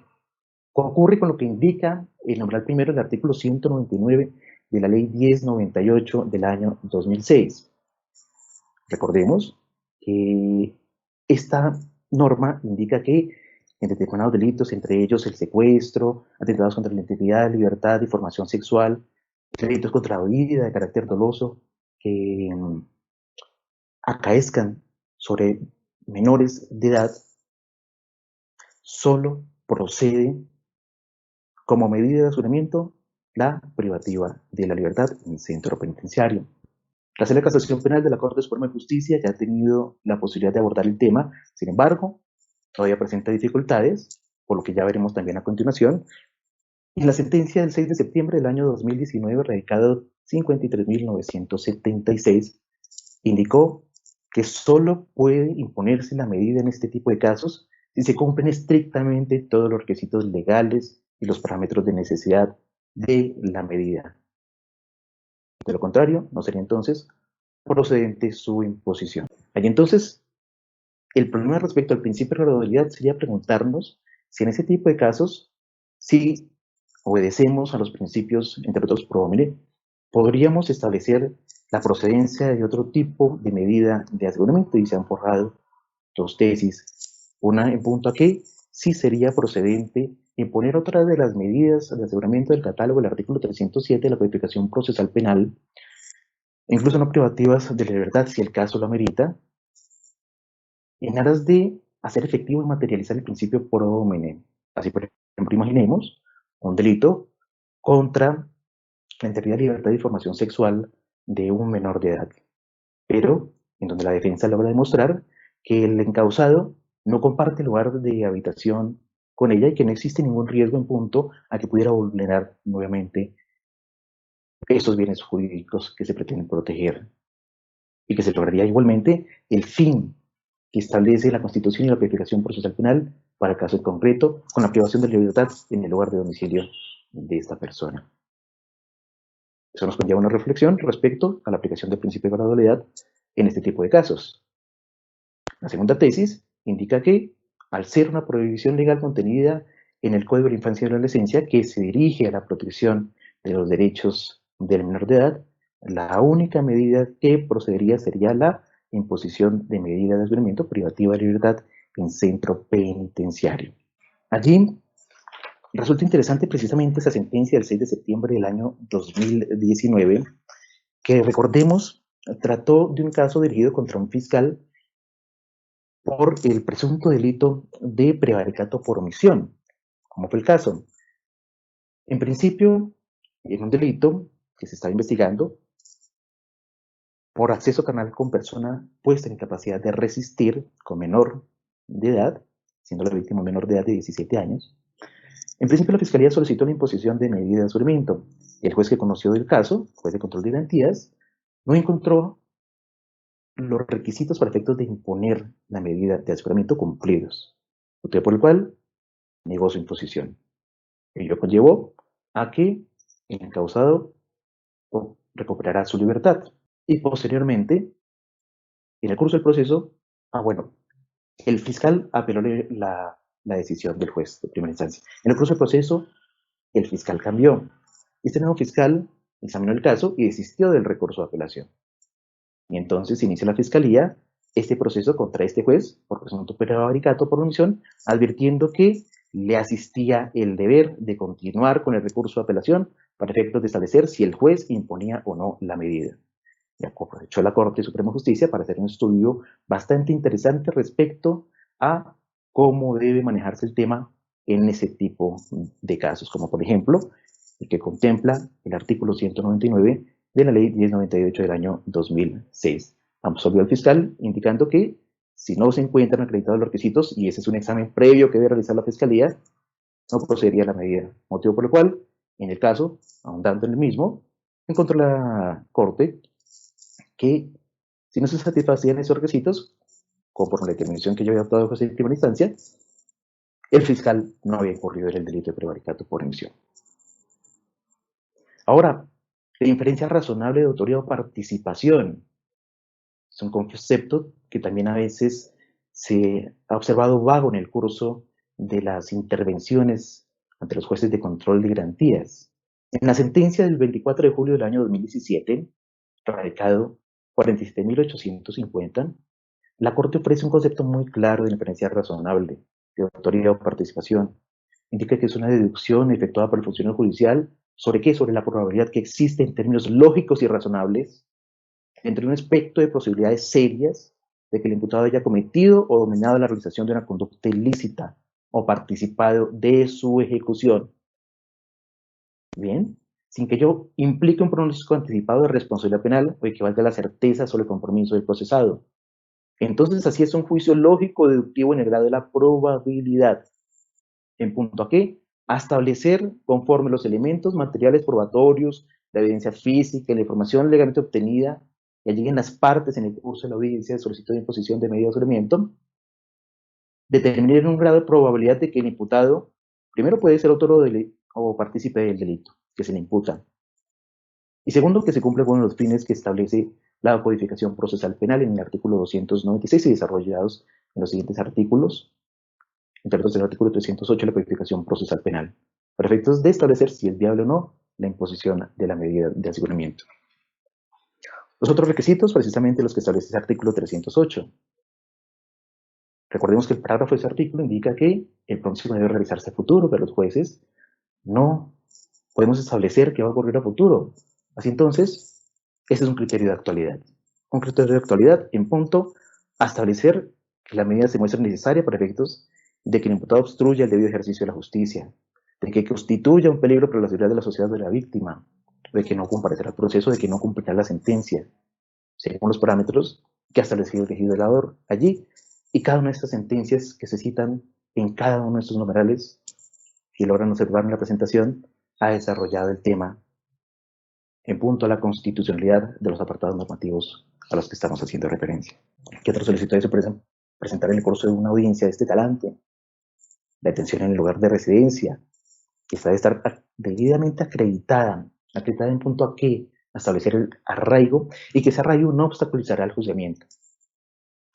¿Qué ocurre con lo que indica el numeral primero del artículo 199 de la ley 1098 del año 2006? Recordemos que esta norma indica que en determinados delitos, entre ellos el secuestro, atentados contra la integridad, libertad y formación sexual, delitos contra la vida de carácter doloso que acaezcan sobre menores de edad, solo procede como medida de aseguramiento la privativa de la libertad en centro penitenciario. La Sala de Casación Penal de la Corte Suprema de Justicia ya ha tenido la posibilidad de abordar el tema, sin embargo, todavía presenta dificultades, por lo que ya veremos también a continuación. En la sentencia del 6 de septiembre del año 2019, radicado 53.976, indicó que solo puede imponerse la medida en este tipo de casos si se cumplen estrictamente todos los requisitos legales y los parámetros de necesidad de la medida. De lo contrario, no sería entonces procedente su imposición. Allí entonces, el problema respecto al principio de gradualidad sería preguntarnos si en ese tipo de casos, si obedecemos a los principios, entre otros, pro homine, podríamos establecer la procedencia de otro tipo de medida de aseguramiento, y se han forjado dos tesis. Una en punto a que sí sería procedente imponer otra de las medidas de aseguramiento del catálogo del artículo 307 de la Codificación Procesal Penal, incluso no privativas de la libertad si el caso lo amerita, en aras de hacer efectivo y materializar el principio pro homine. Así, por ejemplo, imaginemos un delito contra la integridad, libertad y formación sexual de un menor de edad, pero en donde la defensa logra demostrar que el encausado no comparte lugar de habitación con ella y que no existe ningún riesgo en punto a que pudiera vulnerar nuevamente esos bienes jurídicos que se pretenden proteger, y que se lograría igualmente el fin que establece la Constitución y la Codificación Procesal Penal para el caso en concreto, con la privación de la libertad en el lugar de domicilio de esta persona. Eso nos conlleva una reflexión respecto a la aplicación del principio de gradualidad en este tipo de casos. La segunda tesis indica que, al ser una prohibición legal contenida en el Código de la Infancia y la Adolescencia que se dirige a la protección de los derechos del menor de edad, la única medida que procedería sería la imposición de medida de aseguramiento privativa de libertad en centro penitenciario. Allí resulta interesante precisamente esa sentencia del 6 de septiembre del año 2019, que recordemos trató de un caso dirigido contra un fiscal por el presunto delito de prevaricato por omisión. ¿Cómo fue el caso? En principio, en un delito que se estaba investigando por acceso carnal con persona puesta en incapacidad de resistir con menor de edad, siendo la víctima menor de edad de 17 años. En principio, la Fiscalía solicitó la imposición de medida de aseguramiento. El juez que conoció del caso, juez de control de garantías, no encontró los requisitos para efectos de imponer la medida de aseguramiento cumplidos, motivo por el cual negó su imposición. Ello conllevó a que el encausado recuperará su libertad. Y posteriormente, en el curso del proceso, el fiscal apeló la decisión del juez de primera instancia. En el curso del proceso, el fiscal cambió. Este nuevo fiscal examinó el caso y desistió del recurso de apelación. Y entonces inicia la fiscalía este proceso contra este juez por presunto prevaricato por omisión, advirtiendo que le asistía el deber de continuar con el recurso de apelación para efectos de establecer si el juez imponía o no la medida. Y aprovechó la Corte Suprema de Justicia para hacer un estudio bastante interesante respecto a cómo debe manejarse el tema en ese tipo de casos, como por ejemplo el que contempla el artículo 199 de la Ley 1098 del año 2006. Absolvió al fiscal indicando que si no se encuentran acreditados los requisitos, y ese es un examen previo que debe realizar la Fiscalía, no procedería a la medida. Motivo por el cual, en el caso, ahondando en el mismo, encontró la Corte que si no se satisfacían esos requisitos, conforme la determinación que yo había adoptado en primera instancia, el fiscal no había incurrido en el delito de prevaricato por omisión. Ahora, la inferencia razonable de autoría o participación es un concepto que también a veces se ha observado vago en el curso de las intervenciones ante los jueces de control de garantías. En la sentencia del 24 de julio del año 2017, radicado 47.850, la Corte ofrece un concepto muy claro de inferencia razonable de autoría o participación. Indica que es una deducción efectuada por el funcionario judicial ¿sobre qué? Sobre la probabilidad que existe en términos lógicos y razonables entre un espectro de posibilidades serias de que el imputado haya cometido o dominado la realización de una conducta ilícita o participado de su ejecución. Bien, sin que ello implique un pronóstico anticipado de responsabilidad penal o equivalga a la certeza sobre el compromiso del procesado. Entonces, así es un juicio lógico deductivo en el grado de la probabilidad. ¿En punto a qué? A establecer conforme los elementos materiales probatorios, la evidencia física y la información legalmente obtenida y lleguen las partes en el curso de la audiencia de solicitud de imposición de medida de aseguramiento, determinar un grado de probabilidad de que el imputado primero puede ser autor o partícipe del delito que se le imputa. Y segundo, que se cumple con los fines que establece la codificación procesal penal en el artículo 296 y desarrollados en los siguientes artículos, entre otros el artículo 308 de la codificación procesal penal, para efectos de establecer si es viable o no la imposición de la medida de aseguramiento. Los otros requisitos, precisamente los que establece ese artículo 308. Recordemos que el parágrafo de ese artículo indica que el pronóstico debe realizarse a futuro, pero los jueces no podemos establecer qué va a ocurrir a futuro. Así entonces, ese es un criterio de actualidad. Un criterio de actualidad en punto a establecer que la medida se muestra necesaria para efectos de que el imputado obstruya el debido ejercicio de la justicia, de que constituya un peligro para la seguridad de la sociedad de la víctima, de que no comparecerá al proceso, de que no cumplirá la sentencia, según los parámetros que ha establecido el legislador allí, y cada una de estas sentencias que se citan en cada uno de estos numerales, si logran observar en la presentación, ha desarrollado el tema en punto a la constitucionalidad de los apartados normativos a los que estamos haciendo referencia. ¿Qué otras solicitudes se pueden presentar en el curso de una audiencia de este talante? La detención en el lugar de residencia, que está de estar debidamente acreditada en punto a qué, a establecer el arraigo, y que ese arraigo no obstaculizará el juzgamiento.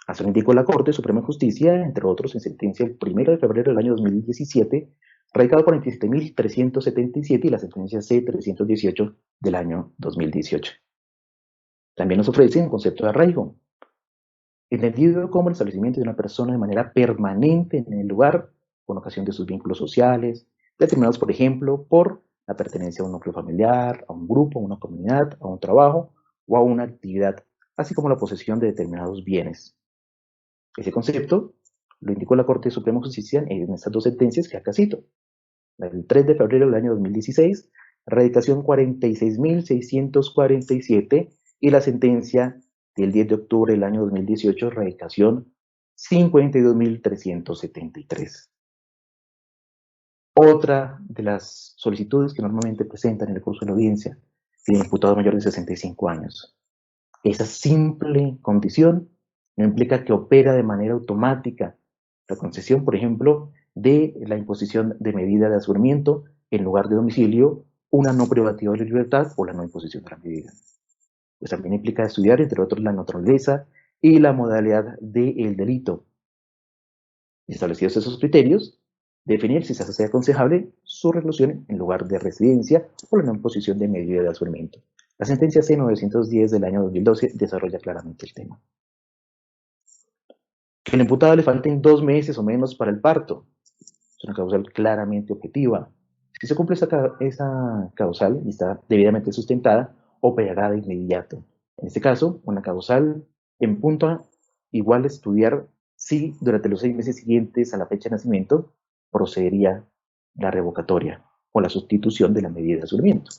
Así lo indicó la Corte Suprema de Justicia, entre otros, en sentencia el 1 de febrero del año 2017, radicado 47.377 y la sentencia C-318 del año 2018. También nos ofrece un concepto de arraigo, entendido como el establecimiento de una persona de manera permanente en el lugar con ocasión de sus vínculos sociales, determinados, por ejemplo, por la pertenencia a un núcleo familiar, a un grupo, a una comunidad, a un trabajo o a una actividad, así como la posesión de determinados bienes. Ese concepto lo indicó la Corte Suprema de Justicia en estas dos sentencias que acá cito. El 3 de febrero del año 2016, radicación 46.647 y la sentencia del 10 de octubre del año 2018, radicación 52.373. Otra de las solicitudes que normalmente presentan en el curso de la audiencia, el imputado mayor de 65 años. Esa simple condición no implica que opera de manera automática la concesión, por ejemplo, de la imposición de medida de aseguramiento en lugar de domicilio, una no privativa de la libertad o la no imposición de la medida. Pues también implica estudiar, entre otros, la naturaleza y la modalidad del delito. Establecidos esos criterios, definir si se hace aconsejable su reclusión en lugar de residencia o la no imposición de medida de aseguramiento. La sentencia C-910 del año 2012 desarrolla claramente el tema. Que al imputado le falten 2 meses o menos para el parto. es una causal claramente objetiva. Si se cumple esa causal y está debidamente sustentada, operará de inmediato. En este caso, una causal en punto a igual a estudiar si durante los 6 meses siguientes a la fecha de nacimiento procedería la revocatoria o la sustitución de la medida de aseguramiento.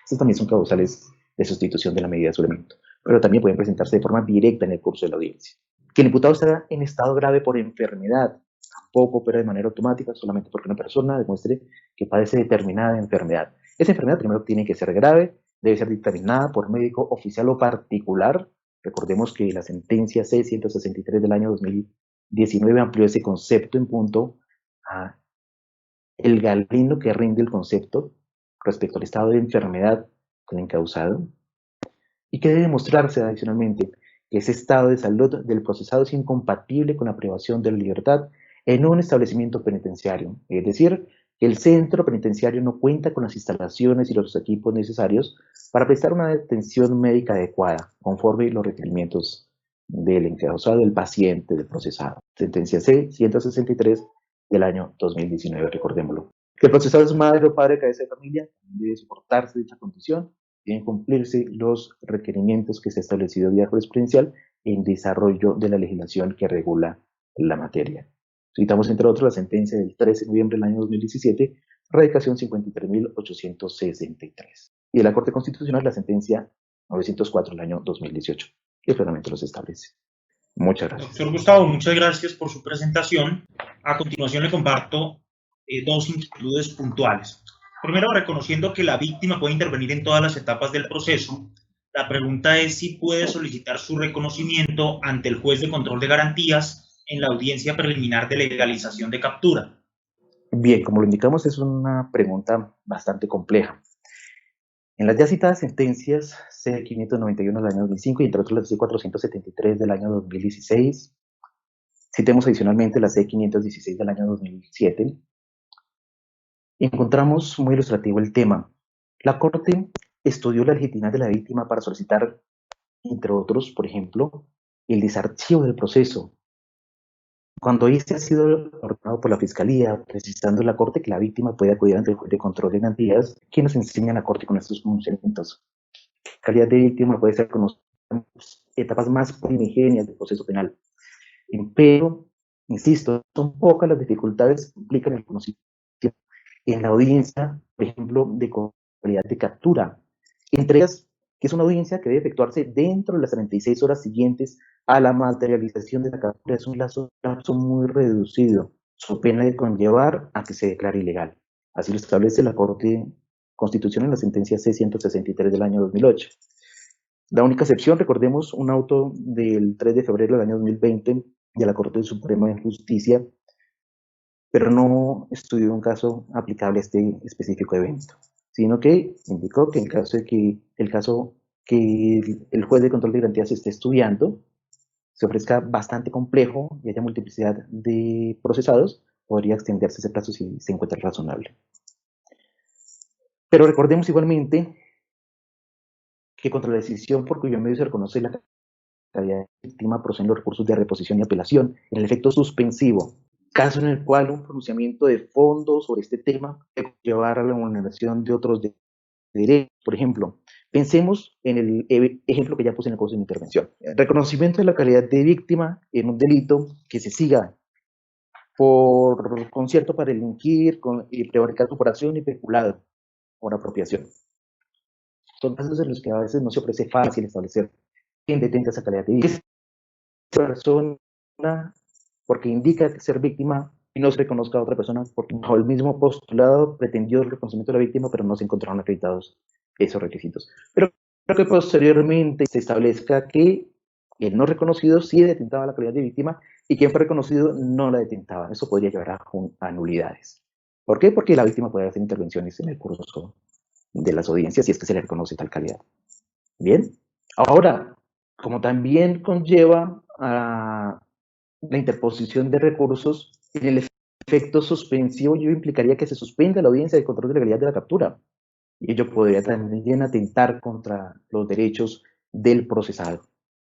Estas también son causales de sustitución de la medida de aseguramiento, pero también pueden presentarse de forma directa en el curso de la audiencia. Que el imputado está en estado grave por enfermedad tampoco opera de manera automática solamente porque una persona demuestre que padece determinada enfermedad. Esa enfermedad primero tiene que ser grave, debe ser dictaminada por médico oficial o particular. Recordemos que la sentencia C-163 del año 2019 amplió ese concepto en punto a el galeno que rinde el concepto respecto al estado de enfermedad del encausado y que debe demostrarse adicionalmente que ese estado de salud del procesado es incompatible con la privación de la libertad en un establecimiento penitenciario, es decir, que el centro penitenciario no cuenta con las instalaciones y los equipos necesarios para prestar una atención médica adecuada, conforme los requerimientos del encausado, del paciente, del procesado. Sentencia C-163 del año 2019, recordémoslo. Que el procesado es madre o padre de cabeza de familia, debe soportarse dicha condición, deben cumplirse los requerimientos que se ha establecido vía jurisprudencial en desarrollo de la legislación que regula la materia. Citamos, entre otros, la sentencia del 13 de noviembre del año 2017, radicación 53.863. Y de la Corte Constitucional, la sentencia 904 del año 2018, que claramente los establece. Muchas gracias. Doctor Gustavo, muchas gracias por su presentación. A continuación le comparto dos inquietudes puntuales. Primero, reconociendo que la víctima puede intervenir en todas las etapas del proceso, la pregunta es si puede solicitar su reconocimiento ante el juez de control de garantías en la audiencia preliminar de legalización de captura. Bien, como lo indicamos, es una pregunta bastante compleja. En las ya citadas sentencias C-591 del año 2005 y entre otros la C-473 del año 2016, citemos adicionalmente la C-516 del año 2007, encontramos muy ilustrativo el tema. La Corte estudió la legitimidad de la víctima para solicitar, entre otros, por ejemplo, el desarchivo del proceso. Cuando este ha sido ordenado por la Fiscalía, precisando la Corte que la víctima puede acudir ante el juez de control de garantías, quien nos enseña a la Corte con estos pronunciamientos. La calidad de víctima puede ser conocida en etapas más primigenias del proceso penal. Pero, insisto, son pocas las dificultades que implican el conocimiento en la audiencia, por ejemplo, de calidad de captura. Entre ellas, que es una audiencia que debe efectuarse dentro de las 36 horas siguientes a la materialización de la captura. Es un lapso muy reducido, su pena de conllevar a que se declare ilegal. Así lo establece la Corte Constitucional en la sentencia C-163 del año 2008. La única excepción, recordemos, un auto del 3 de febrero del año 2020 de la Corte Suprema de Justicia, pero no estudió un caso aplicable a este específico evento, sino que indicó que en caso de que el juez de control de garantías esté estudiando, se ofrezca bastante complejo y haya multiplicidad de procesados, podría extenderse ese plazo si se encuentra razonable. Pero recordemos igualmente que contra la decisión por cuyo medio se reconoce la calidad de víctima proceden los recursos de reposición y apelación en el efecto suspensivo, caso en el cual un pronunciamiento de fondo sobre este tema puede llevar a la vulneración de otros derechos. Por ejemplo, pensemos en el ejemplo que ya puse en el curso de mi intervención. El reconocimiento de la calidad de víctima en un delito que se siga por concierto para delinquir, prevaricar, corporación y peculado por apropiación. Son casos en los que a veces no se ofrece fácil establecer quién detenta esa calidad de víctima. Esa persona, porque indica ser víctima, y no se reconozca a otra persona, porque bajo el mismo postulado pretendió el reconocimiento de la víctima, pero no se encontraron acreditados esos requisitos. Pero creo que posteriormente se establezca que el no reconocido sí detentaba la calidad de víctima y quien fue reconocido no la detentaba. Eso podría llevar a nulidades. ¿Por qué? Porque la víctima puede hacer intervenciones en el curso de las audiencias si es que se le reconoce tal calidad. Bien, ahora, como también conlleva a la interposición de recursos, en el efecto suspensivo yo implicaría que se suspenda la audiencia de control de legalidad de la captura. Y ello podría también atentar contra los derechos del procesado.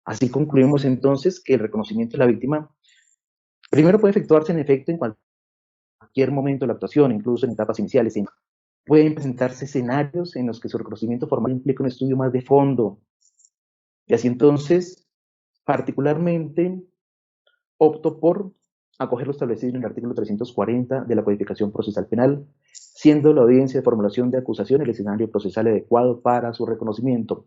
Así concluimos entonces que el reconocimiento de la víctima primero puede efectuarse en efecto en cualquier cualquier momento de la actuación, incluso en etapas iniciales, pueden presentarse escenarios en los que su reconocimiento formal implica un estudio más de fondo. Y así entonces, particularmente, opto por acoger lo establecido en el artículo 340 de la Codificación Procesal Penal, siendo la audiencia de formulación de acusación el escenario procesal adecuado para su reconocimiento,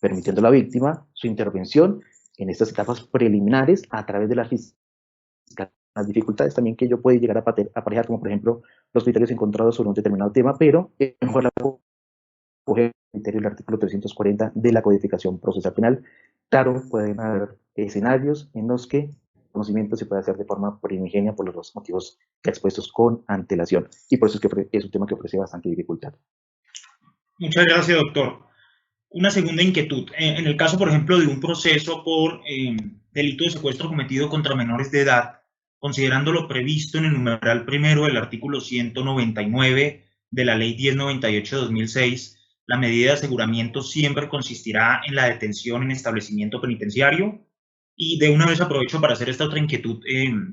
permitiendo a la víctima su intervención en estas etapas preliminares a través de la fiscalía. Las dificultades también que ello puede llegar a aparejar, como por ejemplo los criterios encontrados sobre un determinado tema, pero es mejor la acoger el criterio del artículo 340 de la Codificación Procesal Penal. Claro, pueden haber escenarios en los que el conocimiento se puede hacer de forma primigenia por los motivos expuestos con antelación, y por eso es que es un tema que ofrece bastante dificultad. Muchas gracias, doctor. Una segunda inquietud. En el caso, por ejemplo, de un proceso por delito de secuestro cometido contra menores de edad, considerando lo previsto en el numeral primero del artículo 199 de la Ley 1098/2006, la medida de aseguramiento siempre consistirá en la detención en establecimiento penitenciario. Y de una vez aprovecho para hacer esta otra inquietud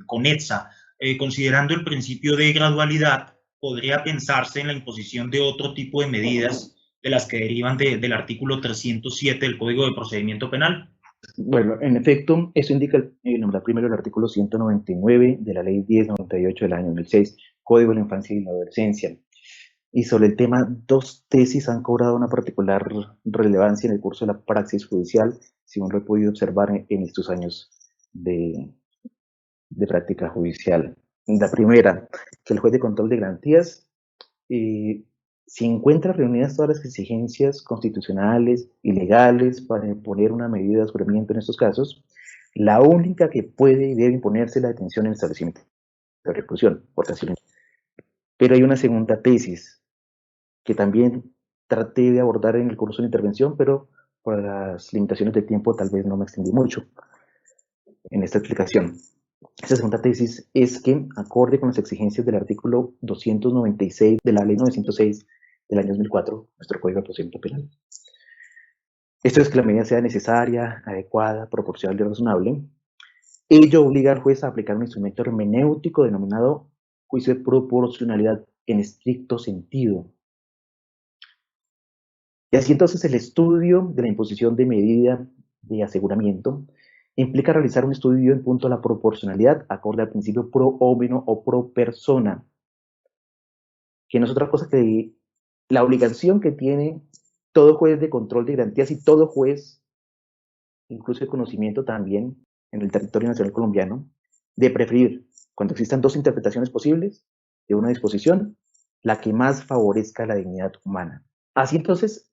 conexa. Considerando el principio de gradualidad, podría pensarse en la imposición de otro tipo de medidas de las que derivan del artículo 307 del Código de Procedimiento Penal. Bueno, en efecto, eso indica el numeral primero del artículo 199 de la Ley 1098 del año 2006, Código de la Infancia y la Adolescencia. Y sobre el tema, dos tesis han cobrado una particular relevancia en el curso de la praxis judicial, según lo he podido observar en estos años de práctica judicial. La primera, que el juez de control de garantías, si encuentra reunidas todas las exigencias constitucionales y legales para imponer una medida de aseguramiento en estos casos, la única que puede y debe imponerse es la detención en el establecimiento de reclusión, porque así lo... Pero hay una segunda tesis que también traté de abordar en el curso de intervención, pero por las limitaciones de tiempo tal vez no me extendí mucho en esta explicación. Esta segunda tesis es que, acorde con las exigencias del artículo 296 de la Ley 906 del año 2004, nuestro Código de Procedimiento Penal, esto es que la medida sea necesaria, adecuada, proporcional y razonable. Ello obliga al juez a aplicar un instrumento hermenéutico denominado juicio de proporcionalidad en estricto sentido. Y así entonces el estudio de la imposición de medida de aseguramiento implica realizar un estudio en punto a la proporcionalidad acorde al principio pro homino o pro persona, que no es otra cosa que la obligación que tiene todo juez de control de garantías y todo juez, incluso de conocimiento también en el territorio nacional colombiano, de preferir, cuando existan dos interpretaciones posibles de una disposición, la que más favorezca la dignidad humana. Así entonces,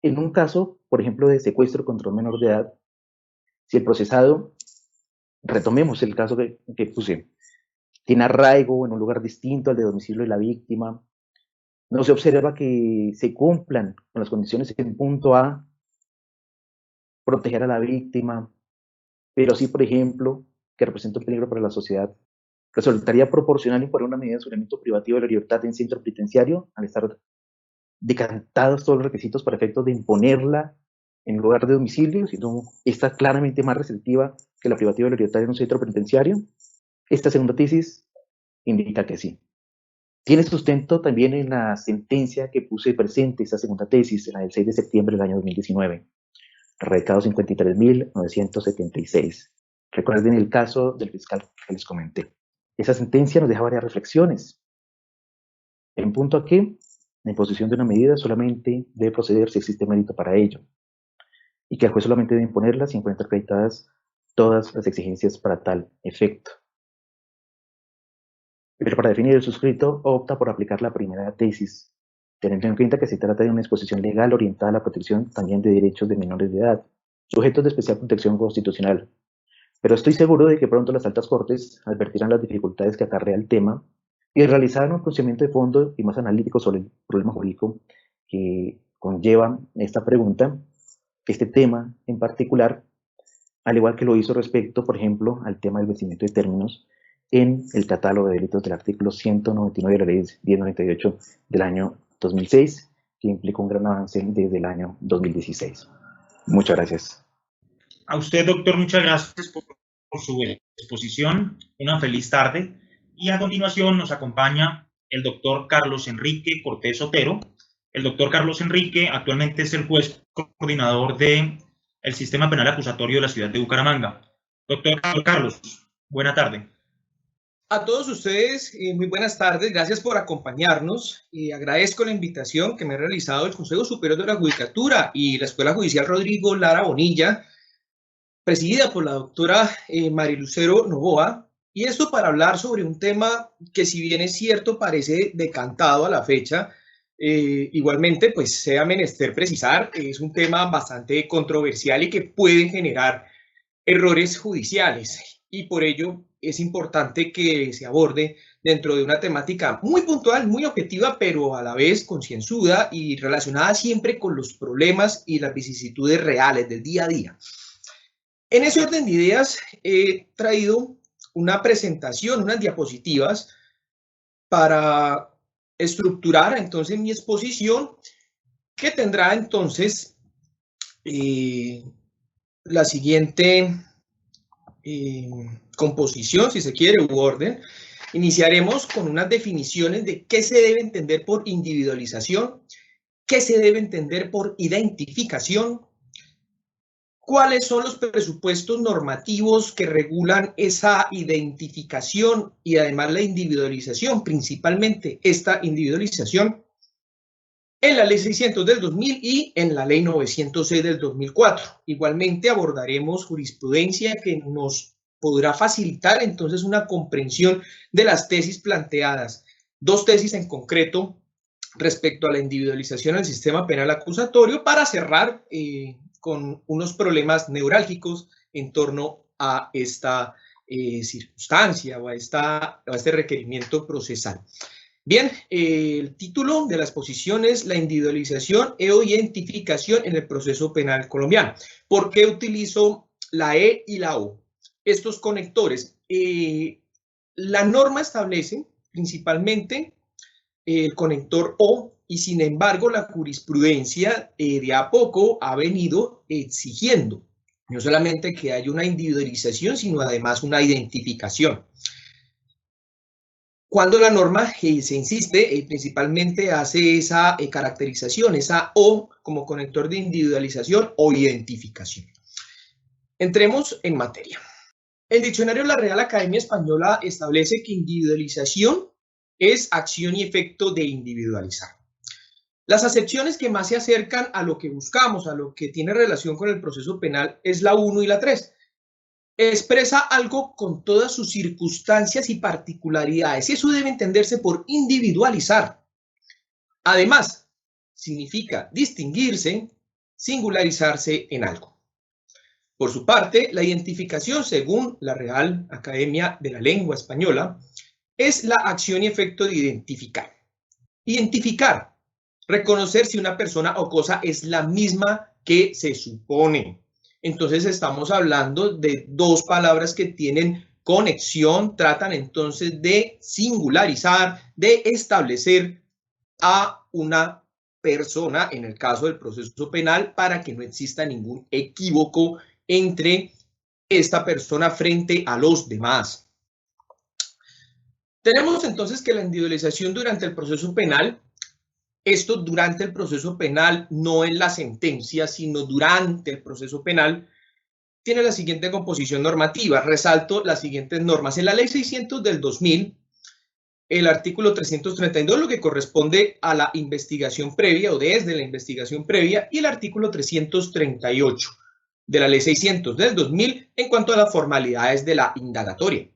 en un caso, por ejemplo, de secuestro contra un menor de edad, si el procesado, retomemos el caso que puse, tiene arraigo en un lugar distinto al de domicilio de la víctima, no se observa que se cumplan con las condiciones en punto A, proteger a la víctima, pero sí, por ejemplo, que representa un peligro para la sociedad, resultaría proporcional imponer una medida de aseguramiento privativo de la libertad en centro penitenciario al estar decantados todos los requisitos para efectos de imponerla en lugar de domicilio, sino está claramente más restrictiva que la privativa de la libertad en un centro penitenciario. Esta segunda tesis indica que sí. Tiene sustento también en la sentencia que puse presente, esta segunda tesis, en la del 6 de septiembre del año 2019, recado 53.976. Recuerden el caso del fiscal que les comenté. Esa sentencia nos deja varias reflexiones. En punto a que la imposición de una medida solamente debe proceder si existe mérito para ello, y que el juez solamente debe imponerla si encuentra acreditadas todas las exigencias para tal efecto. Pero para definir el suscrito, opta por aplicar la primera tesis, teniendo en cuenta que se trata de una disposición legal orientada a la protección también de derechos de menores de edad, sujetos de especial protección constitucional. Pero estoy seguro de que pronto las altas cortes advertirán las dificultades que acarrea el tema y realizarán un procedimiento de fondo y más analítico sobre el problema jurídico que conlleva esta pregunta, este tema en particular, al igual que lo hizo respecto, por ejemplo, al tema del vencimiento de términos en el catálogo de delitos del artículo 199 de la Ley 1098 del año 2006, que implica un gran avance desde el año 2016. Muchas gracias. A usted, doctor, muchas gracias por su exposición. Una feliz tarde. Y a continuación nos acompaña el doctor Carlos Enrique Cortés Otero. El doctor Carlos Enrique actualmente es el juez coordinador del Sistema Penal Acusatorio de la ciudad de Bucaramanga. Doctor Carlos, buena tarde. A todos ustedes, muy buenas tardes, gracias por acompañarnos y agradezco la invitación que me ha realizado el Consejo Superior de la Judicatura y la Escuela Judicial Rodrigo Lara Bonilla, presidida por la doctora Marilucero Novoa, y esto para hablar sobre un tema que, si bien es cierto, parece decantado a la fecha, igualmente pues sea menester precisar, es un tema bastante controversial y que puede generar errores judiciales, y por ello es importante que se aborde dentro de una temática muy puntual, muy objetiva, pero a la vez concienzuda y relacionada siempre con los problemas y las vicisitudes reales del día a día. En ese orden de ideas he traído una presentación, unas diapositivas para estructurar entonces mi exposición, que tendrá entonces la siguiente composición, si se quiere, u orden. Iniciaremos con unas definiciones de qué se debe entender por individualización, qué se debe entender por identificación, cuáles son los presupuestos normativos que regulan esa identificación y además la individualización, principalmente esta individualización, en la Ley 600 del 2000 y en la Ley 906 del 2004. Igualmente abordaremos jurisprudencia que nos podrá facilitar entonces una comprensión de las tesis planteadas, dos tesis en concreto respecto a la individualización del sistema penal acusatorio, para cerrar con unos problemas neurálgicos en torno a esta circunstancia o a este requerimiento procesal. Bien, el título de la exposición es La individualización o identificación en el proceso penal colombiano. ¿Por qué utilizo la E y la O? Estos conectores, la norma establece principalmente el conector O, y sin embargo la jurisprudencia de a poco ha venido exigiendo no solamente que haya una individualización, sino además una identificación. Cuando la norma se insiste, principalmente hace esa caracterización, esa O como conector de individualización o identificación. Entremos en materia. El diccionario de la Real Academia Española establece que individualización es acción y efecto de individualizar. Las acepciones que más se acercan a lo que buscamos, a lo que tiene relación con el proceso penal, es la 1 y la 3. Expresa algo con todas sus circunstancias y particularidades, y eso debe entenderse por individualizar. Además, significa distinguirse, singularizarse en algo. Por su parte, la identificación, según la Real Academia de la Lengua Española, es la acción y efecto de identificar. Identificar, reconocer si una persona o cosa es la misma que se supone. Entonces estamos hablando de dos palabras que tienen conexión, tratan entonces de singularizar, de establecer a una persona, en el caso del proceso penal, para que no exista ningún equívoco entre esta persona frente a los demás. Tenemos entonces que la individualización durante el proceso penal, esto durante el proceso penal, no en la sentencia, sino durante el proceso penal, tiene la siguiente composición normativa. Resalto las siguientes normas. En la Ley 600 del 2000, el artículo 332, lo que corresponde a la investigación previa o desde la investigación previa, y el artículo 338 de la Ley 600 del 2000 en cuanto a las formalidades de la indagatoria.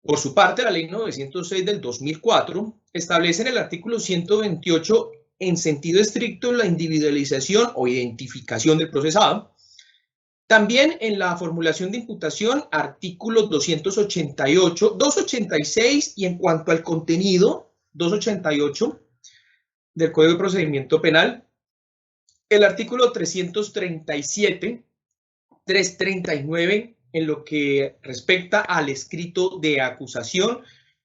Por su parte, la Ley 906 del 2004 establece en el artículo 128 en sentido estricto la individualización o identificación del procesado. También en la formulación de imputación, artículos 288, 286 y en cuanto al contenido, 288 del Código de Procedimiento Penal, el artículo 337, 339 en lo que respecta al escrito de acusación,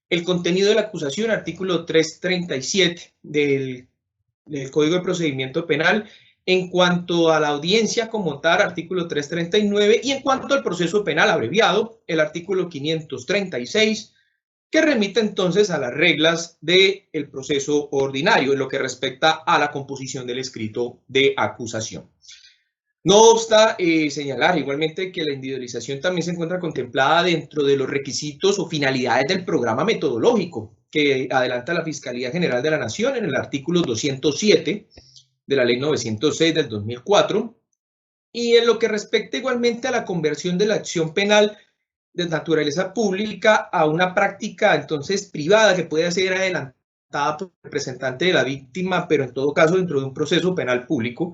el contenido de la acusación, artículo 337 del Código de Procedimiento Penal, en cuanto a la audiencia como tal, artículo 339, y en cuanto al proceso penal abreviado, el artículo 536, que remite entonces a las reglas del proceso ordinario en lo que respecta a la composición del escrito de acusación. No obsta señalar igualmente que la individualización también se encuentra contemplada dentro de los requisitos o finalidades del programa metodológico que adelanta la Fiscalía General de la Nación en el artículo 207 de la Ley 906 del 2004, y en lo que respecta igualmente a la conversión de la acción penal de naturaleza pública a una práctica entonces privada que puede ser adelantada por el representante de la víctima, pero en todo caso dentro de un proceso penal público,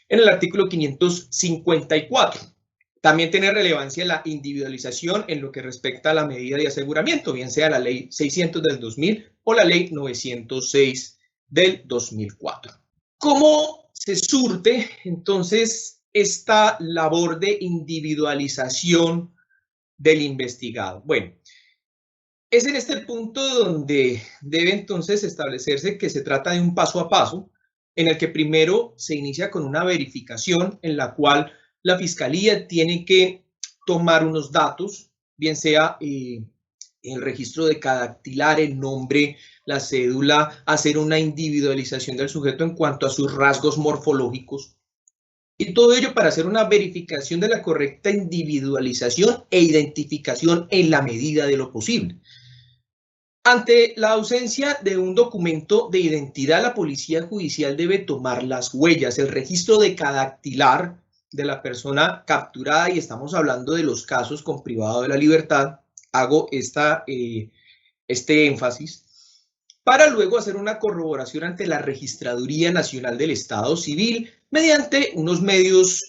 en el artículo 554. También tiene relevancia la individualización en lo que respecta a la medida de aseguramiento, bien sea la ley 600 del 2000 o la ley 906 del 2004. ¿Cómo se surte entonces esta labor de individualización del investigado? Bueno, es en este punto donde debe entonces establecerse que se trata de un paso a paso, en el que primero se inicia con una verificación en la cual la Fiscalía tiene que tomar unos datos, bien sea el registro de cada dactilar, el nombre, la cédula, hacer una individualización del sujeto en cuanto a sus rasgos morfológicos, y todo ello para hacer una verificación de la correcta individualización e identificación en la medida de lo posible. Ante la ausencia de un documento de identidad, la Policía Judicial debe tomar las huellas, el registro de cada dactilar de la persona capturada, y estamos hablando de los casos con privado de la libertad. Hago este énfasis, para luego hacer una corroboración ante la Registraduría Nacional del Estado Civil mediante unos medios,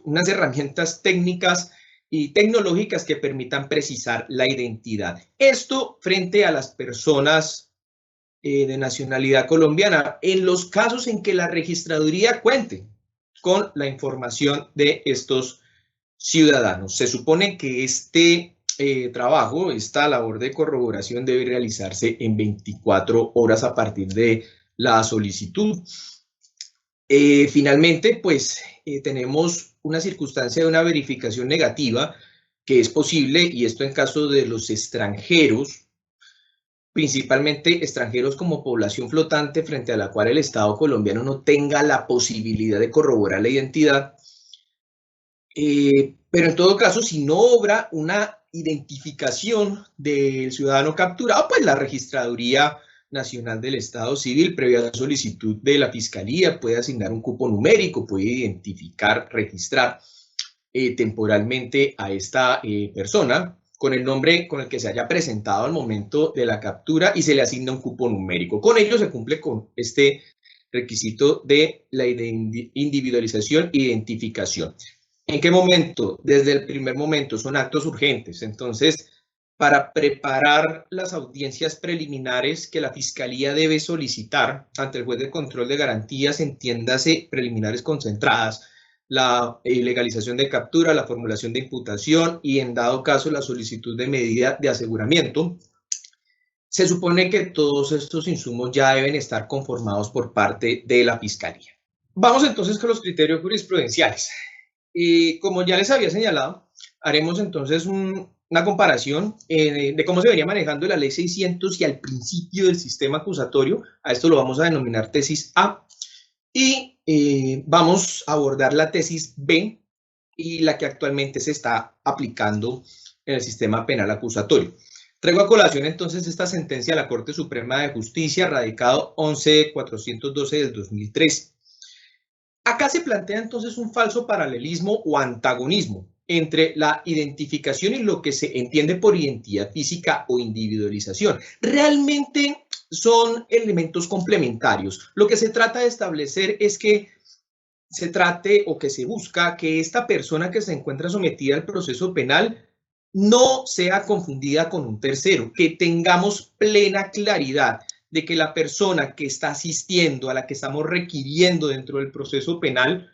unas herramientas técnicas y tecnológicas que permitan precisar la identidad. Esto frente a las personas de nacionalidad colombiana, en los casos en que la registraduría cuente con la información de estos ciudadanos. Se supone que este trabajo, esta labor de corroboración debe realizarse en 24 horas a partir de la solicitud. Finalmente, pues tenemos una circunstancia de una verificación negativa que es posible, y esto en caso de los extranjeros, principalmente extranjeros como población flotante frente a la cual el Estado colombiano no tenga la posibilidad de corroborar la identidad. Pero en todo caso, si no obra una identificación del ciudadano capturado, pues la Registraduría Nacional del Estado Civil, previa solicitud de la Fiscalía, puede asignar un cupo numérico, puede identificar, registrar temporalmente a esta persona con el nombre con el que se haya presentado al momento de la captura, y se le asigna un cupo numérico. Con ello se cumple con este requisito de la individualización e identificación. ¿En qué momento? Desde el primer momento, son actos urgentes. Entonces, para preparar las audiencias preliminares que la Fiscalía debe solicitar ante el juez de control de garantías, entiéndase preliminares concentradas, la legalización de captura, la formulación de imputación y, en dado caso, la solicitud de medida de aseguramiento, se supone que todos estos insumos ya deben estar conformados por parte de la Fiscalía. Vamos entonces con los criterios jurisprudenciales. Como ya les había señalado, haremos entonces una comparación de cómo se venía manejando la ley 600 y al principio del sistema acusatorio. A esto lo vamos a denominar tesis A, y vamos a abordar la tesis B y la que actualmente se está aplicando en el sistema penal acusatorio. Traigo a colación entonces esta sentencia de la Corte Suprema de Justicia, radicado 11-412 del 2003. Acá se plantea entonces un falso paralelismo o antagonismo entre la identificación y lo que se entiende por identidad física o individualización. Realmente son elementos complementarios. Lo que se trata de establecer es que se trate, o que se busca, que esta persona que se encuentra sometida al proceso penal no sea confundida con un tercero, que tengamos plena claridad de que la persona que está asistiendo, a la que estamos requiriendo dentro del proceso penal,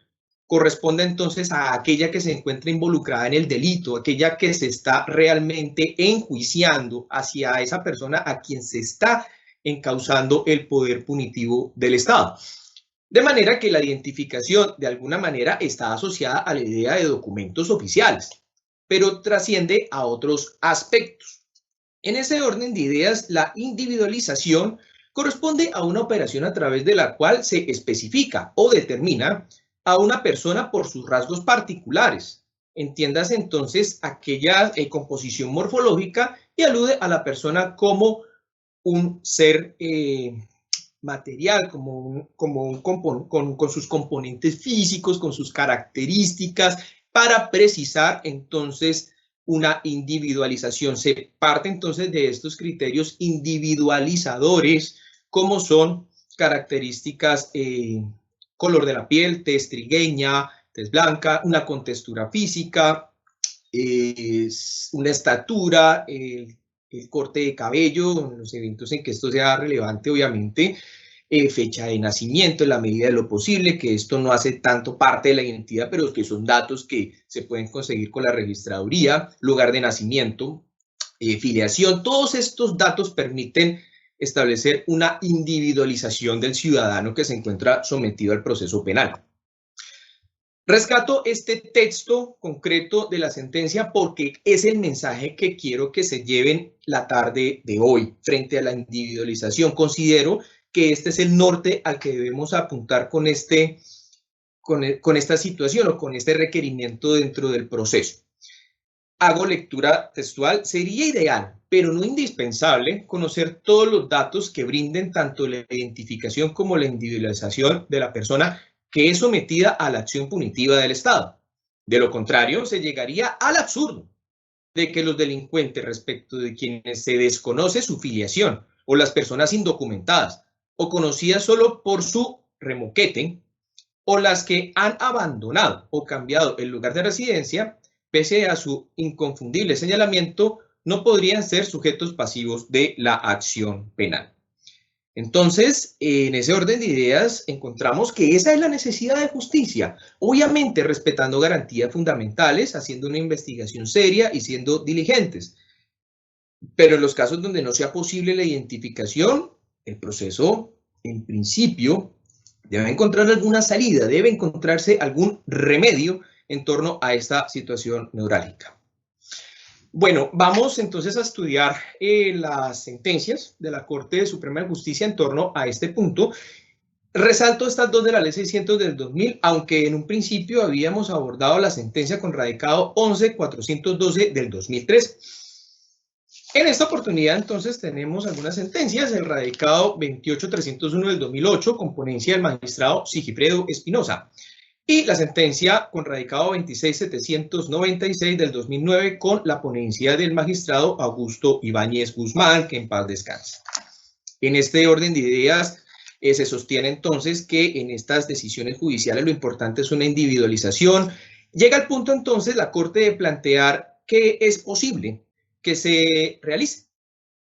corresponde entonces a aquella que se encuentra involucrada en el delito, aquella que se está realmente enjuiciando hacia esa persona a quien se está encauzando el poder punitivo del Estado. De manera que la identificación de alguna manera está asociada a la idea de documentos oficiales, pero trasciende a otros aspectos. En ese orden de ideas, la individualización corresponde a una operación a través de la cual se especifica o determina a una persona por sus rasgos particulares. Entiéndase entonces aquella composición morfológica y alude a la persona como un ser material, con sus componentes físicos, con sus características, para precisar entonces una individualización. Se parte entonces de estos criterios individualizadores, como son características, color de la piel, tez trigueña, tez blanca, una contextura física, una estatura, el corte de cabello, en los eventos en que esto sea relevante, obviamente, fecha de nacimiento en la medida de lo posible, que esto no hace tanto parte de la identidad, pero que son datos que se pueden conseguir con la registraduría, lugar de nacimiento, filiación. Todos estos datos permiten establecer una individualización del ciudadano que se encuentra sometido al proceso penal. Rescato este texto concreto de la sentencia porque es el mensaje que quiero que se lleven la tarde de hoy frente a la individualización. Considero que este es el norte al que debemos apuntar con esta situación o con este requerimiento dentro del proceso. Hago lectura textual. Sería ideal, pero no indispensable, conocer todos los datos que brinden tanto la identificación como la individualización de la persona que es sometida a la acción punitiva del Estado. De lo contrario, se llegaría al absurdo de que los delincuentes respecto de quienes se desconoce su filiación o las personas indocumentadas o conocidas solo por su remoquete o las que han abandonado o cambiado el lugar de residencia, pese a su inconfundible señalamiento, no podrían ser sujetos pasivos de la acción penal. Entonces, en ese orden de ideas, encontramos que esa es la necesidad de justicia, obviamente respetando garantías fundamentales, haciendo una investigación seria y siendo diligentes. Pero en los casos donde no sea posible la identificación, el proceso, en principio, debe encontrar alguna salida, debe encontrarse algún remedio en torno a esta situación neurálgica. Bueno, vamos entonces a estudiar las sentencias de la Corte Suprema de Justicia en torno a este punto. Resalto estas dos de la Ley 600 del 2000, aunque en un principio habíamos abordado la sentencia con radicado 11.412 del 2003. En esta oportunidad, entonces, tenemos algunas sentencias. El radicado 28.301 del 2008, con ponencia del magistrado Sigifredo Espinosa. Y la sentencia con radicado 26.796 del 2009 con la ponencia del magistrado Augusto Ibáñez Guzmán, que en paz descanse. En este orden de ideas se sostiene entonces que en estas decisiones judiciales lo importante es una individualización. Llega al punto entonces la Corte de plantear que es posible que se realice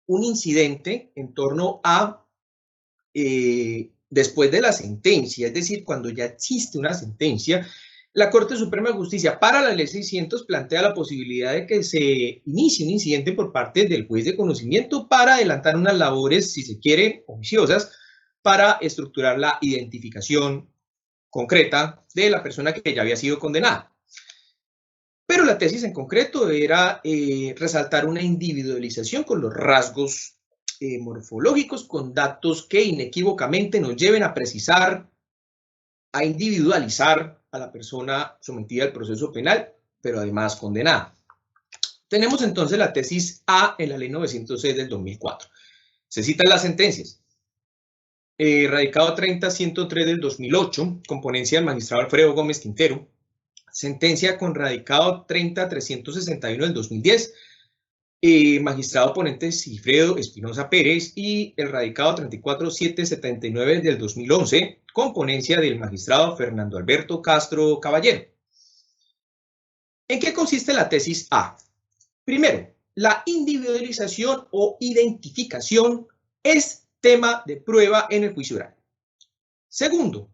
un incidente en torno a después de la sentencia, es decir, cuando ya existe una sentencia, la Corte Suprema de Justicia para la Ley 600 plantea la posibilidad de que se inicie un incidente por parte del juez de conocimiento para adelantar unas labores, si se quiere, oficiosas, para estructurar la identificación concreta de la persona que ya había sido condenada. Pero la tesis en concreto era resaltar una individualización con los rasgos morfológicos, con datos que inequívocamente nos lleven a precisar, a individualizar a la persona sometida al proceso penal, pero además condenada. Tenemos entonces la tesis A en la Ley 906 del 2004. Se citan las sentencias. Radicado 30.103 del 2008, con ponencia del magistrado Alfredo Gómez Quintero. Sentencia con radicado 30.361 del 2010. Magistrado ponente Sigifredo Espinosa Pérez, y el radicado 34.779 del 2011, con ponencia del magistrado Fernando Alberto Castro Caballero. ¿En qué consiste la tesis A? Primero, la individualización o identificación es tema de prueba en el juicio oral. Segundo,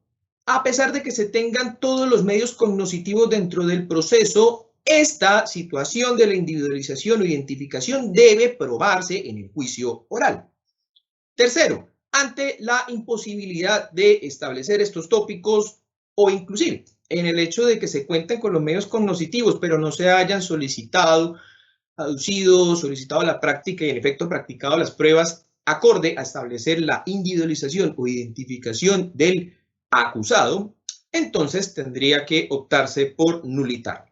a pesar de que se tengan todos los medios cognitivos dentro del proceso, esta situación de la individualización o identificación debe probarse en el juicio oral. Tercero, ante la imposibilidad de establecer estos tópicos o inclusive en el hecho de que se cuenten con los medios cognitivos pero no se hayan solicitado aducido, solicitado la práctica y en efecto practicado las pruebas acorde a establecer la individualización o identificación del acusado, entonces tendría que optarse por nulitar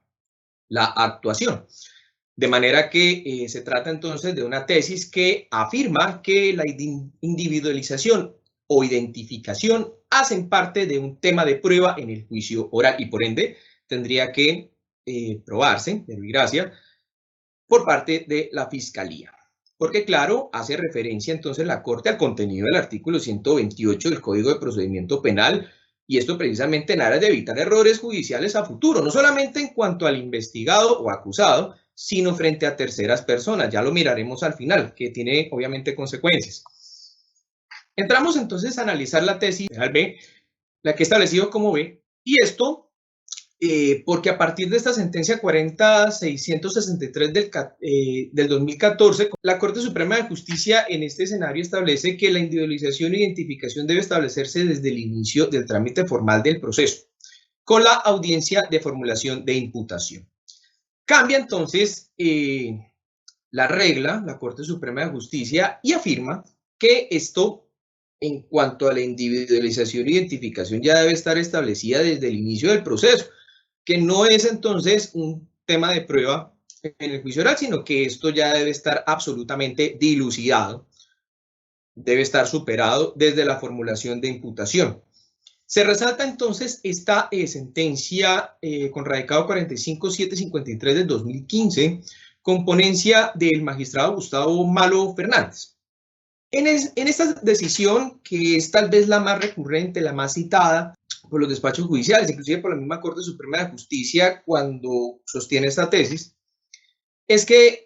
la actuación. De manera que se trata entonces de una tesis que afirma que la individualización o identificación hacen parte de un tema de prueba en el juicio oral y por ende tendría que probarse, de gracia, por parte de la Fiscalía. Porque claro, hace referencia entonces la Corte al contenido del artículo 128 del Código de Procedimiento Penal y esto precisamente en aras de evitar errores judiciales a futuro, no solamente en cuanto al investigado o acusado, sino frente a terceras personas. Ya lo miraremos al final, que tiene obviamente consecuencias. Entramos entonces a analizar la tesis penal B, la que he establecido como B, y esto porque a partir de esta sentencia 40.663 del 2014, la Corte Suprema de Justicia en este escenario establece que la individualización e identificación debe establecerse desde el inicio del trámite formal del proceso, con la audiencia de formulación de imputación. Cambia entonces la regla, la Corte Suprema de Justicia, y afirma que esto, en cuanto a la individualización e identificación, ya debe estar establecida desde el inicio del proceso, que no es entonces un tema de prueba en el juicio oral, sino que esto ya debe estar absolutamente dilucidado, debe estar superado desde la formulación de imputación. Se resalta entonces esta sentencia con radicado 45.753 del 2015, con ponencia del magistrado Gustavo Malo Fernández. En esta decisión, que es tal vez la más recurrente, la más citada por los despachos judiciales, inclusive por la misma Corte Suprema de Justicia cuando sostiene esta tesis, es que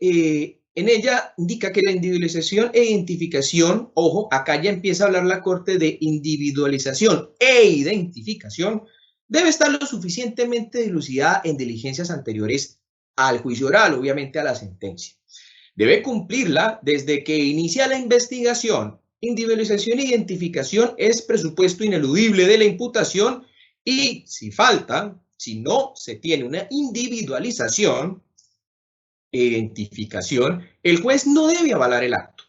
en ella indica que la individualización e identificación, ojo, acá ya empieza a hablar la Corte de individualización e identificación, debe estar lo suficientemente dilucidada en diligencias anteriores al juicio oral, obviamente a la sentencia. Debe cumplirla desde que inicia la investigación. Individualización e identificación es presupuesto ineludible de la imputación y si falta, si no se tiene una individualización e identificación, el juez no debe avalar el acto.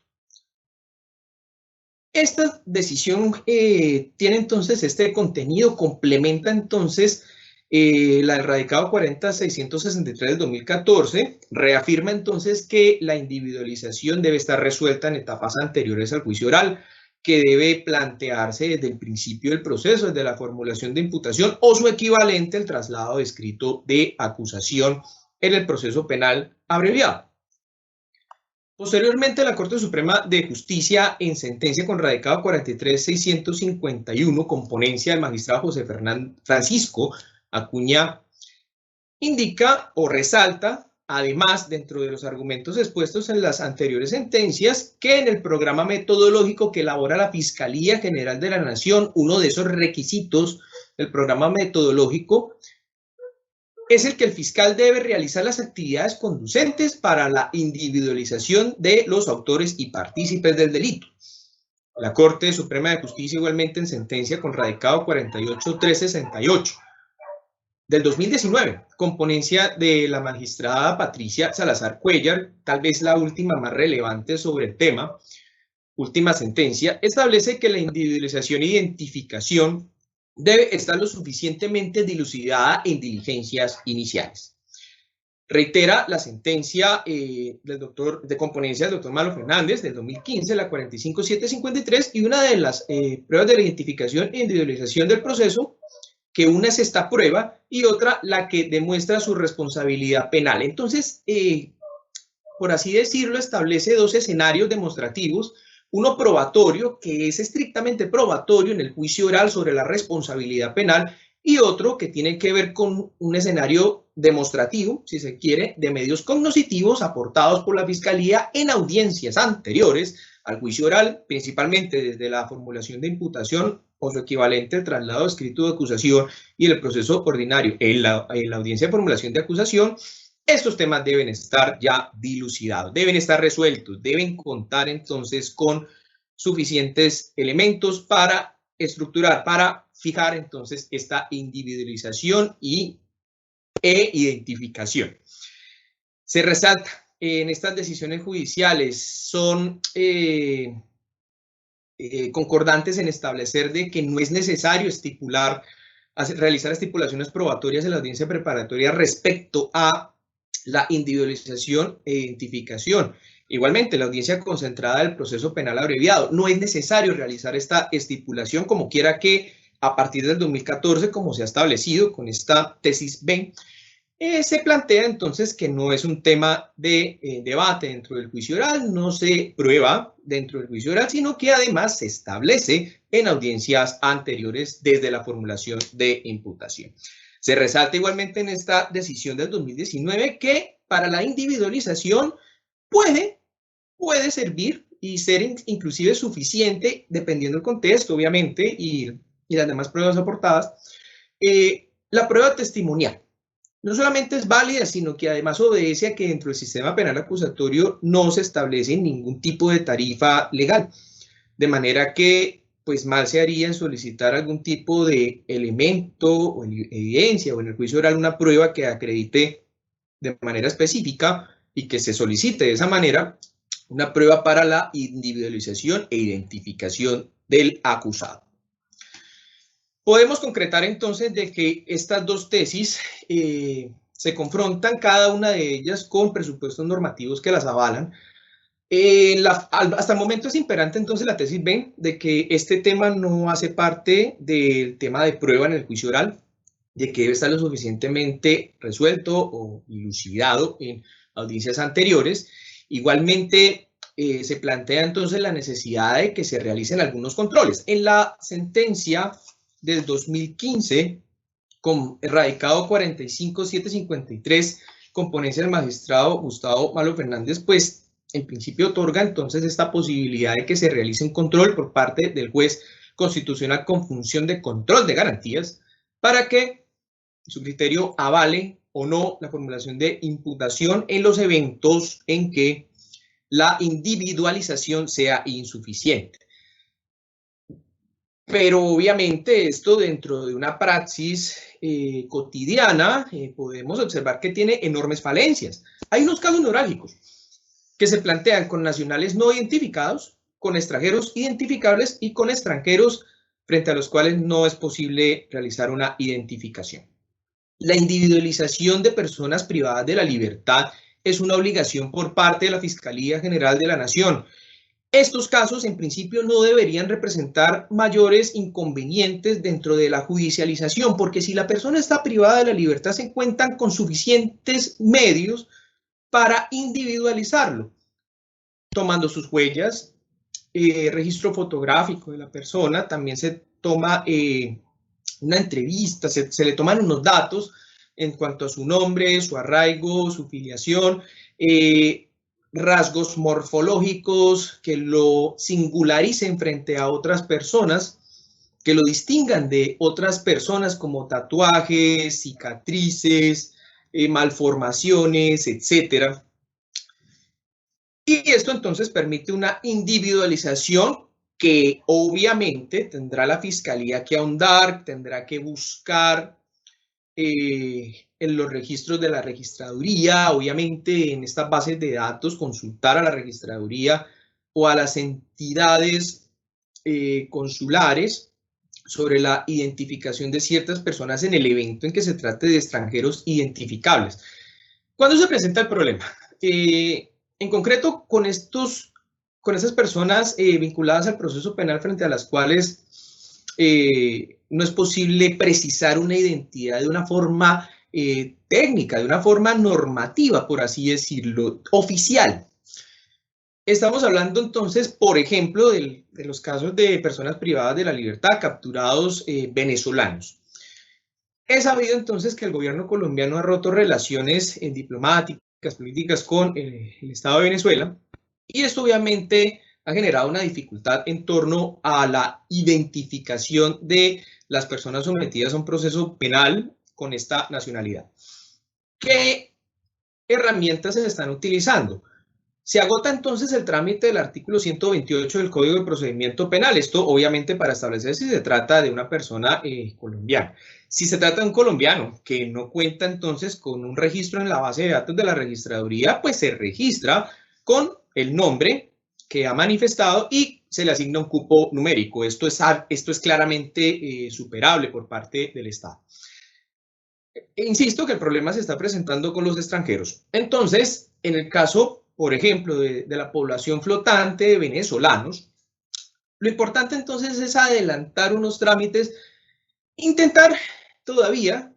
Esta decisión tiene entonces este contenido, complementa entonces la del radicado 40.663 del 2014, reafirma entonces que la individualización debe estar resuelta en etapas anteriores al juicio oral, que debe plantearse desde el principio del proceso, desde la formulación de imputación o su equivalente, el traslado de escrito de acusación en el proceso penal abreviado. Posteriormente, la Corte Suprema de Justicia, en sentencia con radicado 43.651, con ponencia del magistrado José Francisco Acuña, indica o resalta, además, dentro de los argumentos expuestos en las anteriores sentencias, que en el programa metodológico que elabora la Fiscalía General de la Nación, uno de esos requisitos del programa metodológico es el que el fiscal debe realizar las actividades conducentes para la individualización de los autores y partícipes del delito. La Corte Suprema de Justicia, igualmente en sentencia con radicado 48.368 del 2019, con ponencia de la magistrada Patricia Salazar Cuellar, tal vez la última más relevante sobre el tema, última sentencia, establece que la individualización e identificación debe estar lo suficientemente dilucidada en diligencias iniciales. Reitera la sentencia de componencia del doctor Malo Fernández del 2015, la 45.753, y una de las pruebas de la identificación e individualización del proceso, que una es esta prueba y otra la que demuestra su responsabilidad penal. Entonces, por así decirlo, establece dos escenarios demostrativos. Uno probatorio, que es estrictamente probatorio en el juicio oral sobre la responsabilidad penal, y otro que tiene que ver con un escenario demostrativo, si se quiere, de medios cognoscitivos aportados por la Fiscalía en audiencias anteriores al juicio oral, principalmente desde la formulación de imputación o su equivalente, el traslado escrito de acusación y el proceso ordinario en la audiencia de formulación de acusación. Estos temas deben estar ya dilucidados, deben estar resueltos, deben contar entonces con suficientes elementos para estructurar, para fijar entonces esta individualización e identificación. Se resalta en estas decisiones judiciales son concordantes en establecer de que no es necesario realizar estipulaciones probatorias en la audiencia preparatoria respecto a la individualización e identificación. Igualmente, la audiencia concentrada del proceso penal abreviado, no es necesario realizar esta estipulación, como quiera que a partir del 2014, como se ha establecido con esta tesis B, se plantea entonces que no es un tema de debate dentro del juicio oral, no se prueba dentro del juicio oral, sino que además se establece en audiencias anteriores desde la formulación de imputación. Se resalta igualmente en esta decisión del 2019 que para la individualización puede servir y ser inclusive suficiente, dependiendo del contexto, obviamente, y las demás pruebas aportadas, la prueba testimonial. No solamente es válida, sino que además obedece a que dentro del sistema penal acusatorio no se establece ningún tipo de tarifa legal, de manera que pues mal se haría en solicitar algún tipo de elemento o evidencia o en el juicio oral una prueba que acredite de manera específica y que se solicite de esa manera una prueba para la individualización e identificación del acusado. Podemos concretar entonces de que estas dos tesis se confrontan, cada una de ellas con presupuestos normativos que las avalan. Hasta el momento es imperante entonces la tesis B de que este tema no hace parte del tema de prueba en el juicio oral, de que debe estar lo suficientemente resuelto o dilucidado en audiencias anteriores. Igualmente se plantea entonces la necesidad de que se realicen algunos controles. En la sentencia del 2015, con radicado 45753, con ponencia del magistrado Gustavo Malo Fernández, pues en principio otorga entonces esta posibilidad de que se realice un control por parte del juez constitucional con función de control de garantías para que su criterio avale o no la formulación de imputación en los eventos en que la individualización sea insuficiente. Pero obviamente esto dentro de una praxis cotidiana podemos observar que tiene enormes falencias. Hay unos casos neurálgicos que se plantean con nacionales no identificados, con extranjeros identificables y con extranjeros frente a los cuales no es posible realizar una identificación. La individualización de personas privadas de la libertad es una obligación por parte de la Fiscalía General de la Nación. Estos casos en principio no deberían representar mayores inconvenientes dentro de la judicialización, porque si la persona está privada de la libertad se cuentan con suficientes medios para individualizarlo, tomando sus huellas, registro fotográfico de la persona, también se toma una entrevista, se le toman unos datos en cuanto a su nombre, su arraigo, su filiación, rasgos morfológicos que lo singularicen frente a otras personas, que lo distingan de otras personas como tatuajes, cicatrices, malformaciones, etc. Y esto entonces permite una individualización que obviamente tendrá la Fiscalía que ahondar, tendrá que buscar en los registros de la registraduría, obviamente en estas bases de datos, consultar a la registraduría o a las entidades consulares sobre la identificación de ciertas personas en el evento en que se trate de extranjeros identificables. ¿Cuándo se presenta el problema? En concreto, con esas personas vinculadas al proceso penal frente a las cuales no es posible precisar una identidad de una forma técnica, de una forma normativa, por así decirlo, oficial. Estamos hablando entonces, por ejemplo, de los casos de personas privadas de la libertad, capturados venezolanos. Es sabido entonces que el gobierno colombiano ha roto relaciones diplomáticas, políticas con el Estado de Venezuela, y esto obviamente ha generado una dificultad en torno a la identificación de las personas sometidas a un proceso penal con esta nacionalidad. ¿Qué herramientas se están utilizando? Se agota entonces el trámite del artículo 128 del Código de Procedimiento Penal. Esto obviamente para establecer si se trata de una persona colombiana. Si se trata de un colombiano que no cuenta entonces con un registro en la base de datos de la registraduría, pues se registra con el nombre que ha manifestado y se le asigna un cupo numérico. Esto es claramente superable por parte del Estado. Insisto que el problema se está presentando con los extranjeros. Entonces, en el caso, por ejemplo, de la población flotante de venezolanos, lo importante entonces es adelantar unos trámites, intentar todavía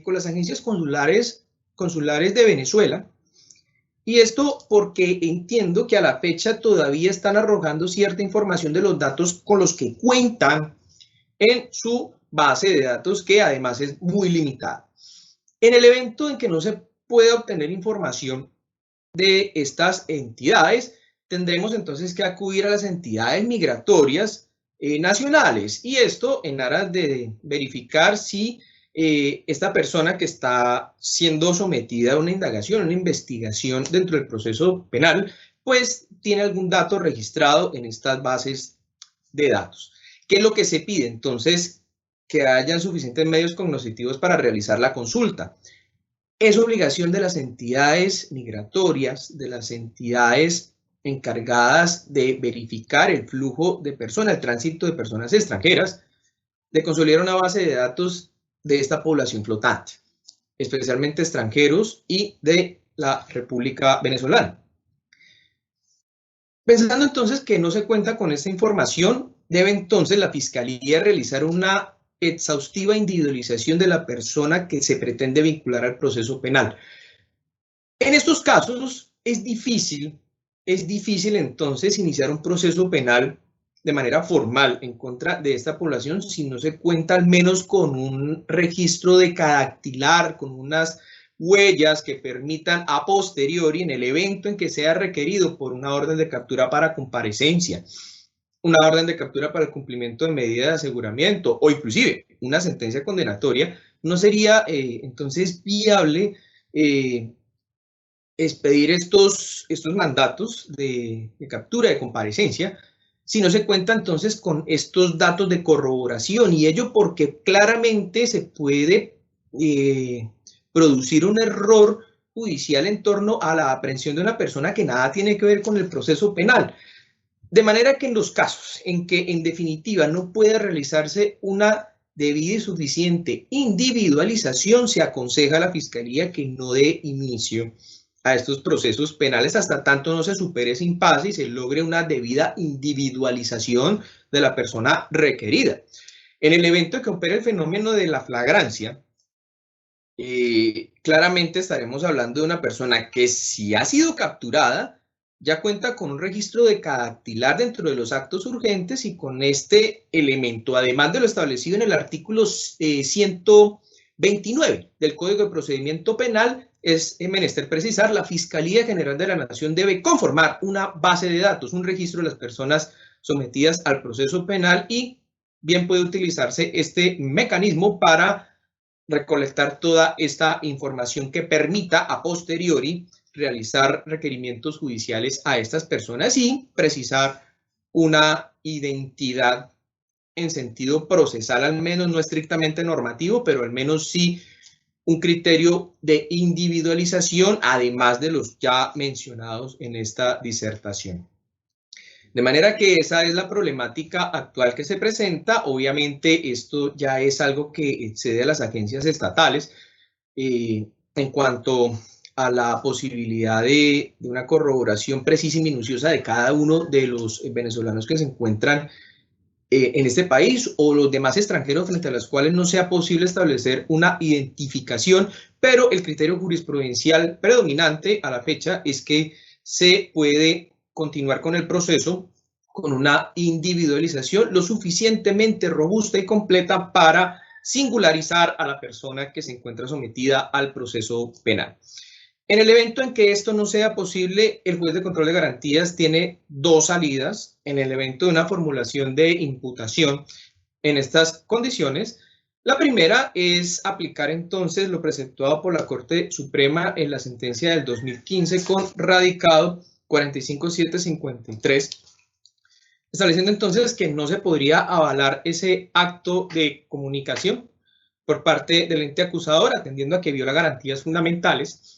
con las agencias consulares de Venezuela, y esto porque entiendo que a la fecha todavía están arrojando cierta información de los datos con los que cuentan en su base de datos, que además es muy limitada. En el evento en que no se pueda obtener información de estas entidades, tendremos entonces que acudir a las entidades migratorias nacionales, y esto en aras de verificar si esta persona que está siendo sometida a una indagación, una investigación dentro del proceso penal, pues tiene algún dato registrado en estas bases de datos. ¿Qué es lo que se pide? Entonces, que hayan suficientes medios cognitivos para realizar la consulta. Es obligación de las entidades migratorias, de las entidades encargadas de verificar el flujo de personas, el tránsito de personas extranjeras, de consolidar una base de datos de esta población flotante, especialmente extranjeros y de la República Venezolana. Pensando entonces que no se cuenta con esta información, debe entonces la Fiscalía realizar una exhaustiva individualización de la persona que se pretende vincular al proceso penal. En estos casos es difícil entonces iniciar un proceso penal de manera formal en contra de esta población si no se cuenta al menos con un registro decadactilar, con unas huellas que permitan a posteriori, en el evento en que sea requerido por una orden de captura para comparecencia, una orden de captura para el cumplimiento de medidas de aseguramiento o inclusive una sentencia condenatoria, no sería entonces viable expedir estos mandatos de captura, de comparecencia, si no se cuenta entonces con estos datos de corroboración, y ello porque claramente se puede producir un error judicial en torno a la aprehensión de una persona que nada tiene que ver con el proceso penal. De manera que en los casos en que en definitiva no pueda realizarse una debida y suficiente individualización, se aconseja a la Fiscalía que no dé inicio a estos procesos penales hasta tanto no se supere ese impasse y se logre una debida individualización de la persona requerida. En el evento que opere el fenómeno de la flagrancia, claramente estaremos hablando de una persona que, si ha sido capturada, ya cuenta con un registro decadactilar dentro de los actos urgentes, y con este elemento, además de lo establecido en el artículo 129 del Código de Procedimiento Penal, es menester precisar, la Fiscalía General de la Nación debe conformar una base de datos, un registro de las personas sometidas al proceso penal, y bien puede utilizarse este mecanismo para recolectar toda esta información que permita a posteriori realizar requerimientos judiciales a estas personas y precisar una identidad en sentido procesal, al menos no estrictamente normativo, pero al menos sí un criterio de individualización, además de los ya mencionados en esta disertación. De manera que esa es la problemática actual que se presenta. Obviamente esto ya es algo que excede a las agencias estatales en cuanto a la posibilidad de una corroboración precisa y minuciosa de cada uno de los venezolanos que se encuentran en este país o los demás extranjeros frente a los cuales no sea posible establecer una identificación, pero el criterio jurisprudencial predominante a la fecha es que se puede continuar con el proceso con una individualización lo suficientemente robusta y completa para singularizar a la persona que se encuentra sometida al proceso penal. En el evento en que esto no sea posible, el juez de control de garantías tiene dos salidas. En el evento de una formulación de imputación en estas condiciones, la primera es aplicar entonces lo preceptuado por la Corte Suprema en la sentencia del 2015 con radicado 45753, estableciendo entonces que no se podría avalar ese acto de comunicación por parte del ente acusador, atendiendo a que viola garantías fundamentales.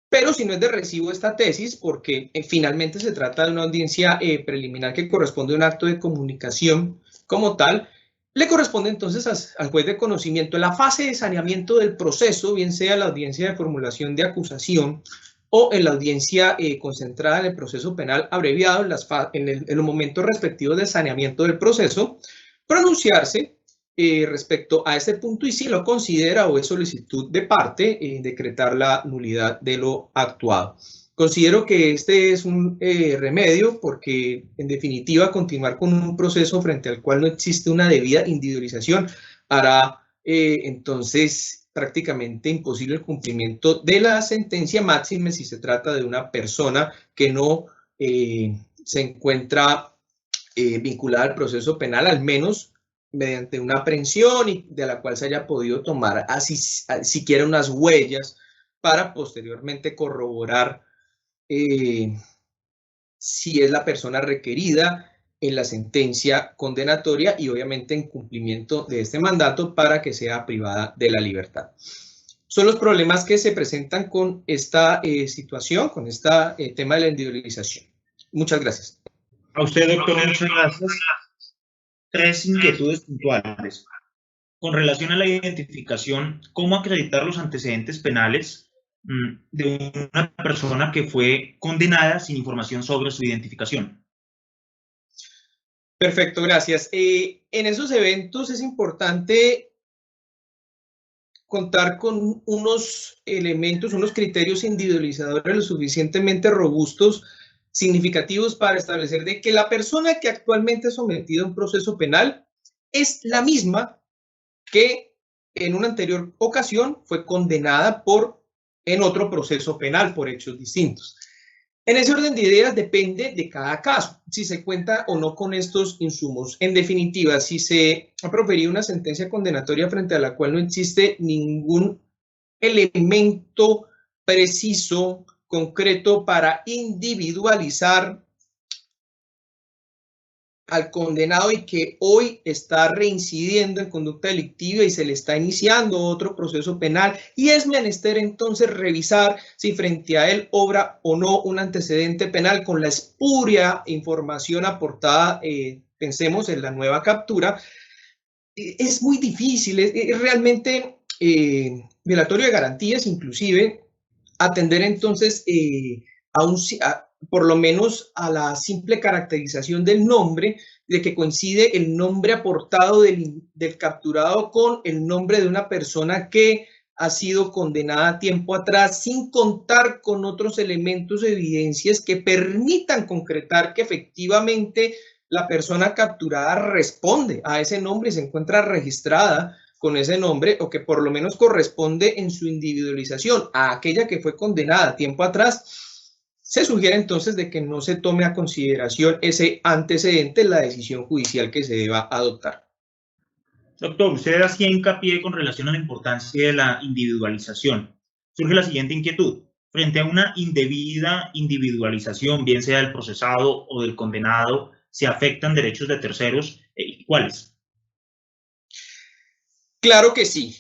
Pero si no es de recibo esta tesis, porque finalmente se trata de una audiencia preliminar que corresponde a un acto de comunicación como tal, le corresponde entonces al juez de conocimiento en la fase de saneamiento del proceso, bien sea la audiencia de formulación de acusación o en la audiencia concentrada en el proceso penal abreviado, en los momentos respectivos de saneamiento del proceso, pronunciarse respecto a este punto y si lo considera o es solicitud de parte, decretar la nulidad de lo actuado. Considero que este es un remedio porque, en definitiva, continuar con un proceso frente al cual no existe una debida individualización hará entonces prácticamente imposible el cumplimiento de la sentencia máxima si se trata de una persona que no se encuentra vinculada al proceso penal, al menos mediante una aprehensión y de la cual se haya podido tomar así siquiera unas huellas para posteriormente corroborar si es la persona requerida en la sentencia condenatoria y obviamente en cumplimiento de este mandato para que sea privada de la libertad. Son los problemas que se presentan con esta situación, con este tema de la individualización. Muchas gracias. A usted, doctor, muchas gracias. 3 inquietudes puntuales. Con relación a la identificación, ¿cómo acreditar los antecedentes penales de una persona que fue condenada sin información sobre su identificación? Perfecto, gracias. En esos eventos es importante contar con unos elementos, unos criterios individualizadores lo suficientemente robustos, significativos para establecer de que la persona que actualmente es sometida a un proceso penal es la misma que en una anterior ocasión fue condenada en otro proceso penal por hechos distintos. En ese orden de ideas depende de cada caso, si se cuenta o no con estos insumos. En definitiva, si se ha proferido una sentencia condenatoria frente a la cual no existe ningún elemento preciso, concreto para individualizar al condenado y que hoy está reincidiendo en conducta delictiva y se le está iniciando otro proceso penal y es menester entonces revisar si frente a él obra o no un antecedente penal con la espuria información aportada, pensemos en la nueva captura, es muy difícil, es realmente violatorio de garantías inclusive atender entonces por lo menos a la simple caracterización del nombre, de que coincide el nombre aportado del capturado con el nombre de una persona que ha sido condenada tiempo atrás, sin contar con otros elementos o evidencias que permitan concretar que efectivamente la persona capturada responde a ese nombre y se encuentra registrada con ese nombre o que por lo menos corresponde en su individualización a aquella que fue condenada tiempo atrás. Se sugiere entonces de que no se tome a consideración ese antecedente en la decisión judicial que se deba adoptar. Doctor, usted hacía hincapié con relación a la importancia de la individualización. Surge la siguiente inquietud. Frente a una indebida individualización, bien sea del procesado o del condenado, ¿se afectan derechos de terceros? ¿Cuáles? Claro que sí.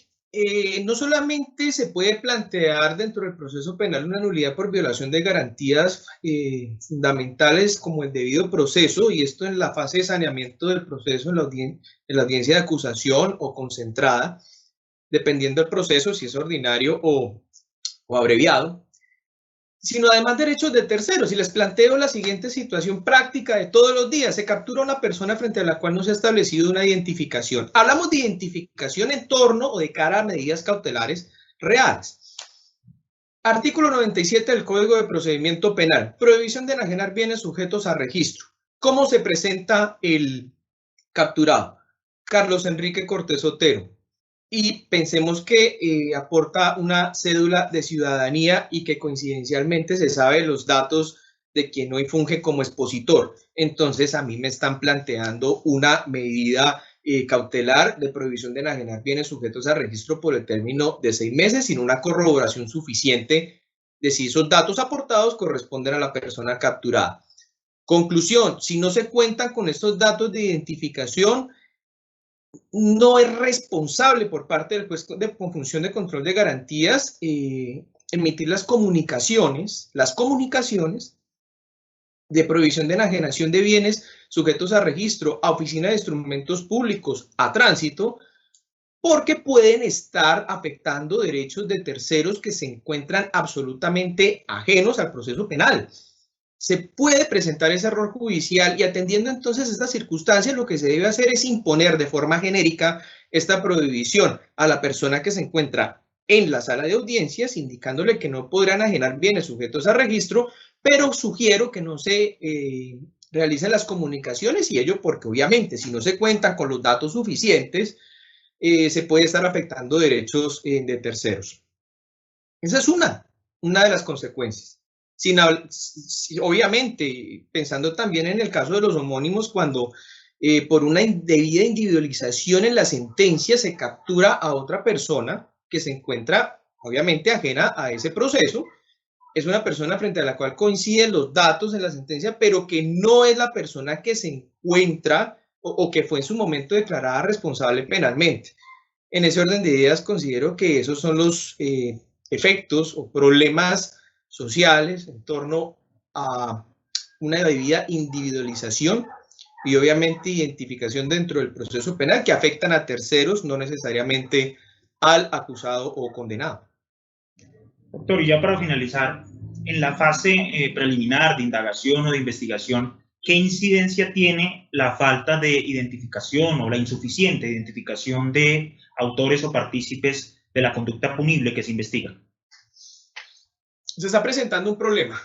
No solamente se puede plantear dentro del proceso penal una nulidad por violación de garantías fundamentales como el debido proceso, y esto en la fase de saneamiento del proceso en la audiencia de acusación o concentrada, dependiendo del proceso, si es ordinario o abreviado, sino además derechos de terceros. Si les planteo la siguiente situación práctica de todos los días, se captura una persona frente a la cual no se ha establecido una identificación. Hablamos de identificación en torno o de cara a medidas cautelares reales. Artículo 97 del Código de Procedimiento Penal, prohibición de enajenar bienes sujetos a registro. ¿Cómo se presenta el capturado? Carlos Enrique Cortés Otero. Y pensemos que aporta una cédula de ciudadanía y que coincidencialmente se sabe los datos de quien hoy funge como expositor. Entonces a mí me están planteando una medida cautelar de prohibición de enajenar bienes sujetos a registro por el término de 6 meses sin una corroboración suficiente de si esos datos aportados corresponden a la persona capturada. Conclusión, si no se cuentan con estos datos de identificación, no es responsable por parte del juez con función de control de garantías emitir las comunicaciones de prohibición de enajenación de bienes sujetos a registro, a oficina de instrumentos públicos, a tránsito, porque pueden estar afectando derechos de terceros que se encuentran absolutamente ajenos al proceso penal. Se puede presentar ese error judicial y atendiendo entonces estas circunstancias, lo que se debe hacer es imponer de forma genérica esta prohibición a la persona que se encuentra en la sala de audiencias, indicándole que no podrán enajenar bienes sujetos a registro, pero sugiero que no se realicen las comunicaciones y ello porque obviamente si no se cuentan con los datos suficientes, se puede estar afectando derechos de terceros. Esa es una de las consecuencias. Obviamente, pensando también en el caso de los homónimos, cuando por una indebida individualización en la sentencia se captura a otra persona que se encuentra, obviamente, ajena a ese proceso, es una persona frente a la cual coinciden los datos en la sentencia, pero que no es la persona que se encuentra o que fue en su momento declarada responsable penalmente. En ese orden de ideas, considero que esos son los efectos o problemas sociales en torno a una debida individualización y obviamente identificación dentro del proceso penal que afectan a terceros, no necesariamente al acusado o condenado. Doctor, y ya para finalizar, en la fase preliminar de indagación o de investigación, ¿qué incidencia tiene la falta de identificación o la insuficiente identificación de autores o partícipes de la conducta punible que se investiga? Se está presentando un problema.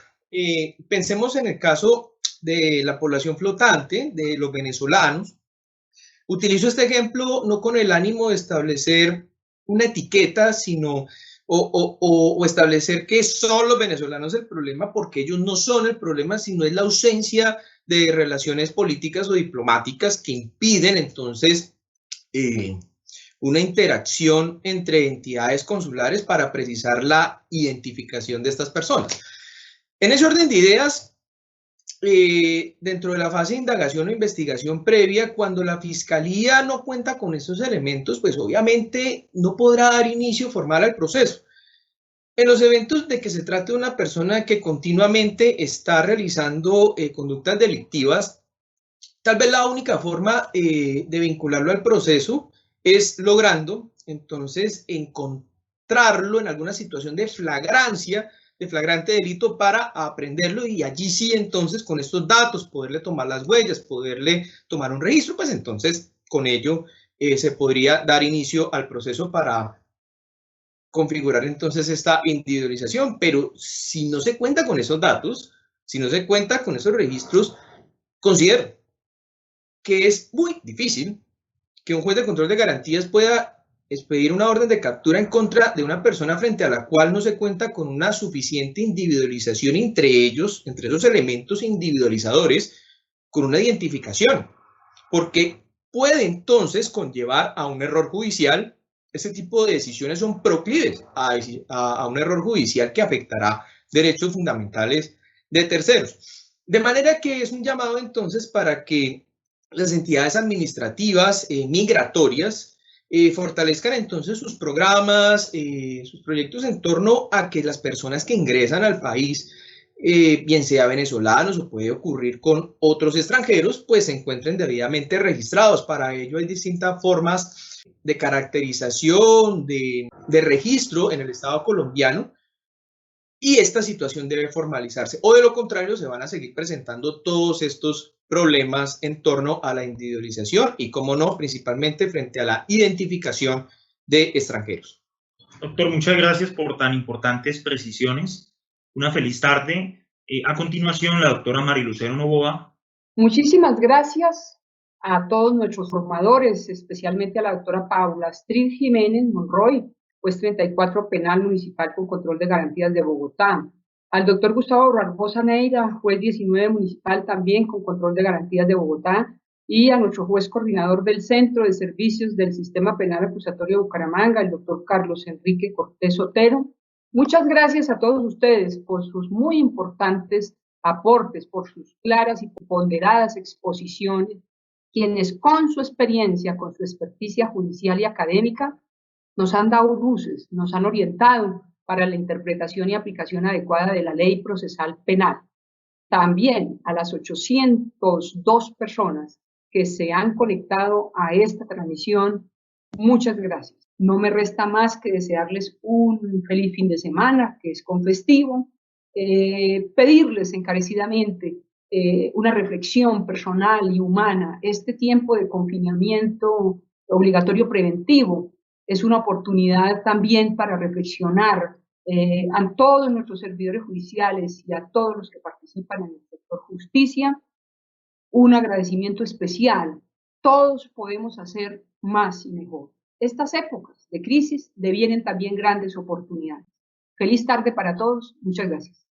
Pensemos en el caso de la población flotante, de los venezolanos. Utilizo este ejemplo no con el ánimo de establecer una etiqueta, sino o establecer que son los venezolanos el problema, porque ellos no son el problema, sino es la ausencia de relaciones políticas o diplomáticas que impiden entonces una interacción entre entidades consulares para precisar la identificación de estas personas. En ese orden de ideas, dentro de la fase de indagación o investigación previa, cuando la Fiscalía no cuenta con esos elementos, pues obviamente no podrá dar inicio formal al proceso. En los eventos de que se trate de una persona que continuamente está realizando conductas delictivas, tal vez la única forma de vincularlo al proceso es logrando entonces encontrarlo en alguna situación de flagrancia, de flagrante delito para aprenderlo y allí sí entonces con estos datos poderle tomar las huellas, poderle tomar un registro, pues entonces con ello se podría dar inicio al proceso para configurar entonces esta individualización, pero si no se cuenta con esos datos, si no se cuenta con esos registros, considero que es muy difícil que un juez de control de garantías pueda expedir una orden de captura en contra de una persona frente a la cual no se cuenta con una suficiente individualización entre ellos, entre esos elementos individualizadores, con una identificación, porque puede entonces conllevar a un error judicial. Este tipo de decisiones son proclives a un error judicial que afectará derechos fundamentales de terceros. De manera que es un llamado entonces para que las entidades administrativas migratorias fortalezcan entonces sus programas, sus proyectos en torno a que las personas que ingresan al país, bien sea venezolanos o puede ocurrir con otros extranjeros, pues se encuentren debidamente registrados. Para ello hay distintas formas de caracterización, de registro en el Estado colombiano, y esta situación debe formalizarse, o de lo contrario se van a seguir presentando todos estos problemas en torno a la individualización y, como no, principalmente frente a la identificación de extranjeros. Doctor, muchas gracias por tan importantes precisiones. Una feliz tarde. A continuación, la doctora Marilucero Novoa. Muchísimas gracias a todos nuestros formadores, especialmente a la doctora Paula Astrid Jiménez Monroy, juez 34 Penal Municipal con Control de Garantías de Bogotá, al doctor Gustavo Barbosa Neira, juez 19 Municipal también con Control de Garantías de Bogotá, y a nuestro juez coordinador del Centro de Servicios del Sistema Penal Acusatorio de Bucaramanga, el doctor Carlos Enrique Cortés Otero, Muchas gracias a todos ustedes por sus muy importantes aportes, por sus claras y ponderadas exposiciones, quienes con su experiencia, con su experticia judicial y académica, nos han dado luces, nos han orientado para la interpretación y aplicación adecuada de la ley procesal penal. También a las 802 personas que se han conectado a esta transmisión, muchas gracias. No me resta más que desearles un feliz fin de semana, que es con festivo, pedirles encarecidamente una reflexión personal y humana. Este tiempo de confinamiento obligatorio preventivo es una oportunidad también para reflexionar a todos nuestros servidores judiciales y a todos los que participan en el sector justicia, un agradecimiento especial. Todos podemos hacer más y mejor. Estas épocas de crisis devienen también grandes oportunidades. Feliz tarde para todos. Muchas gracias.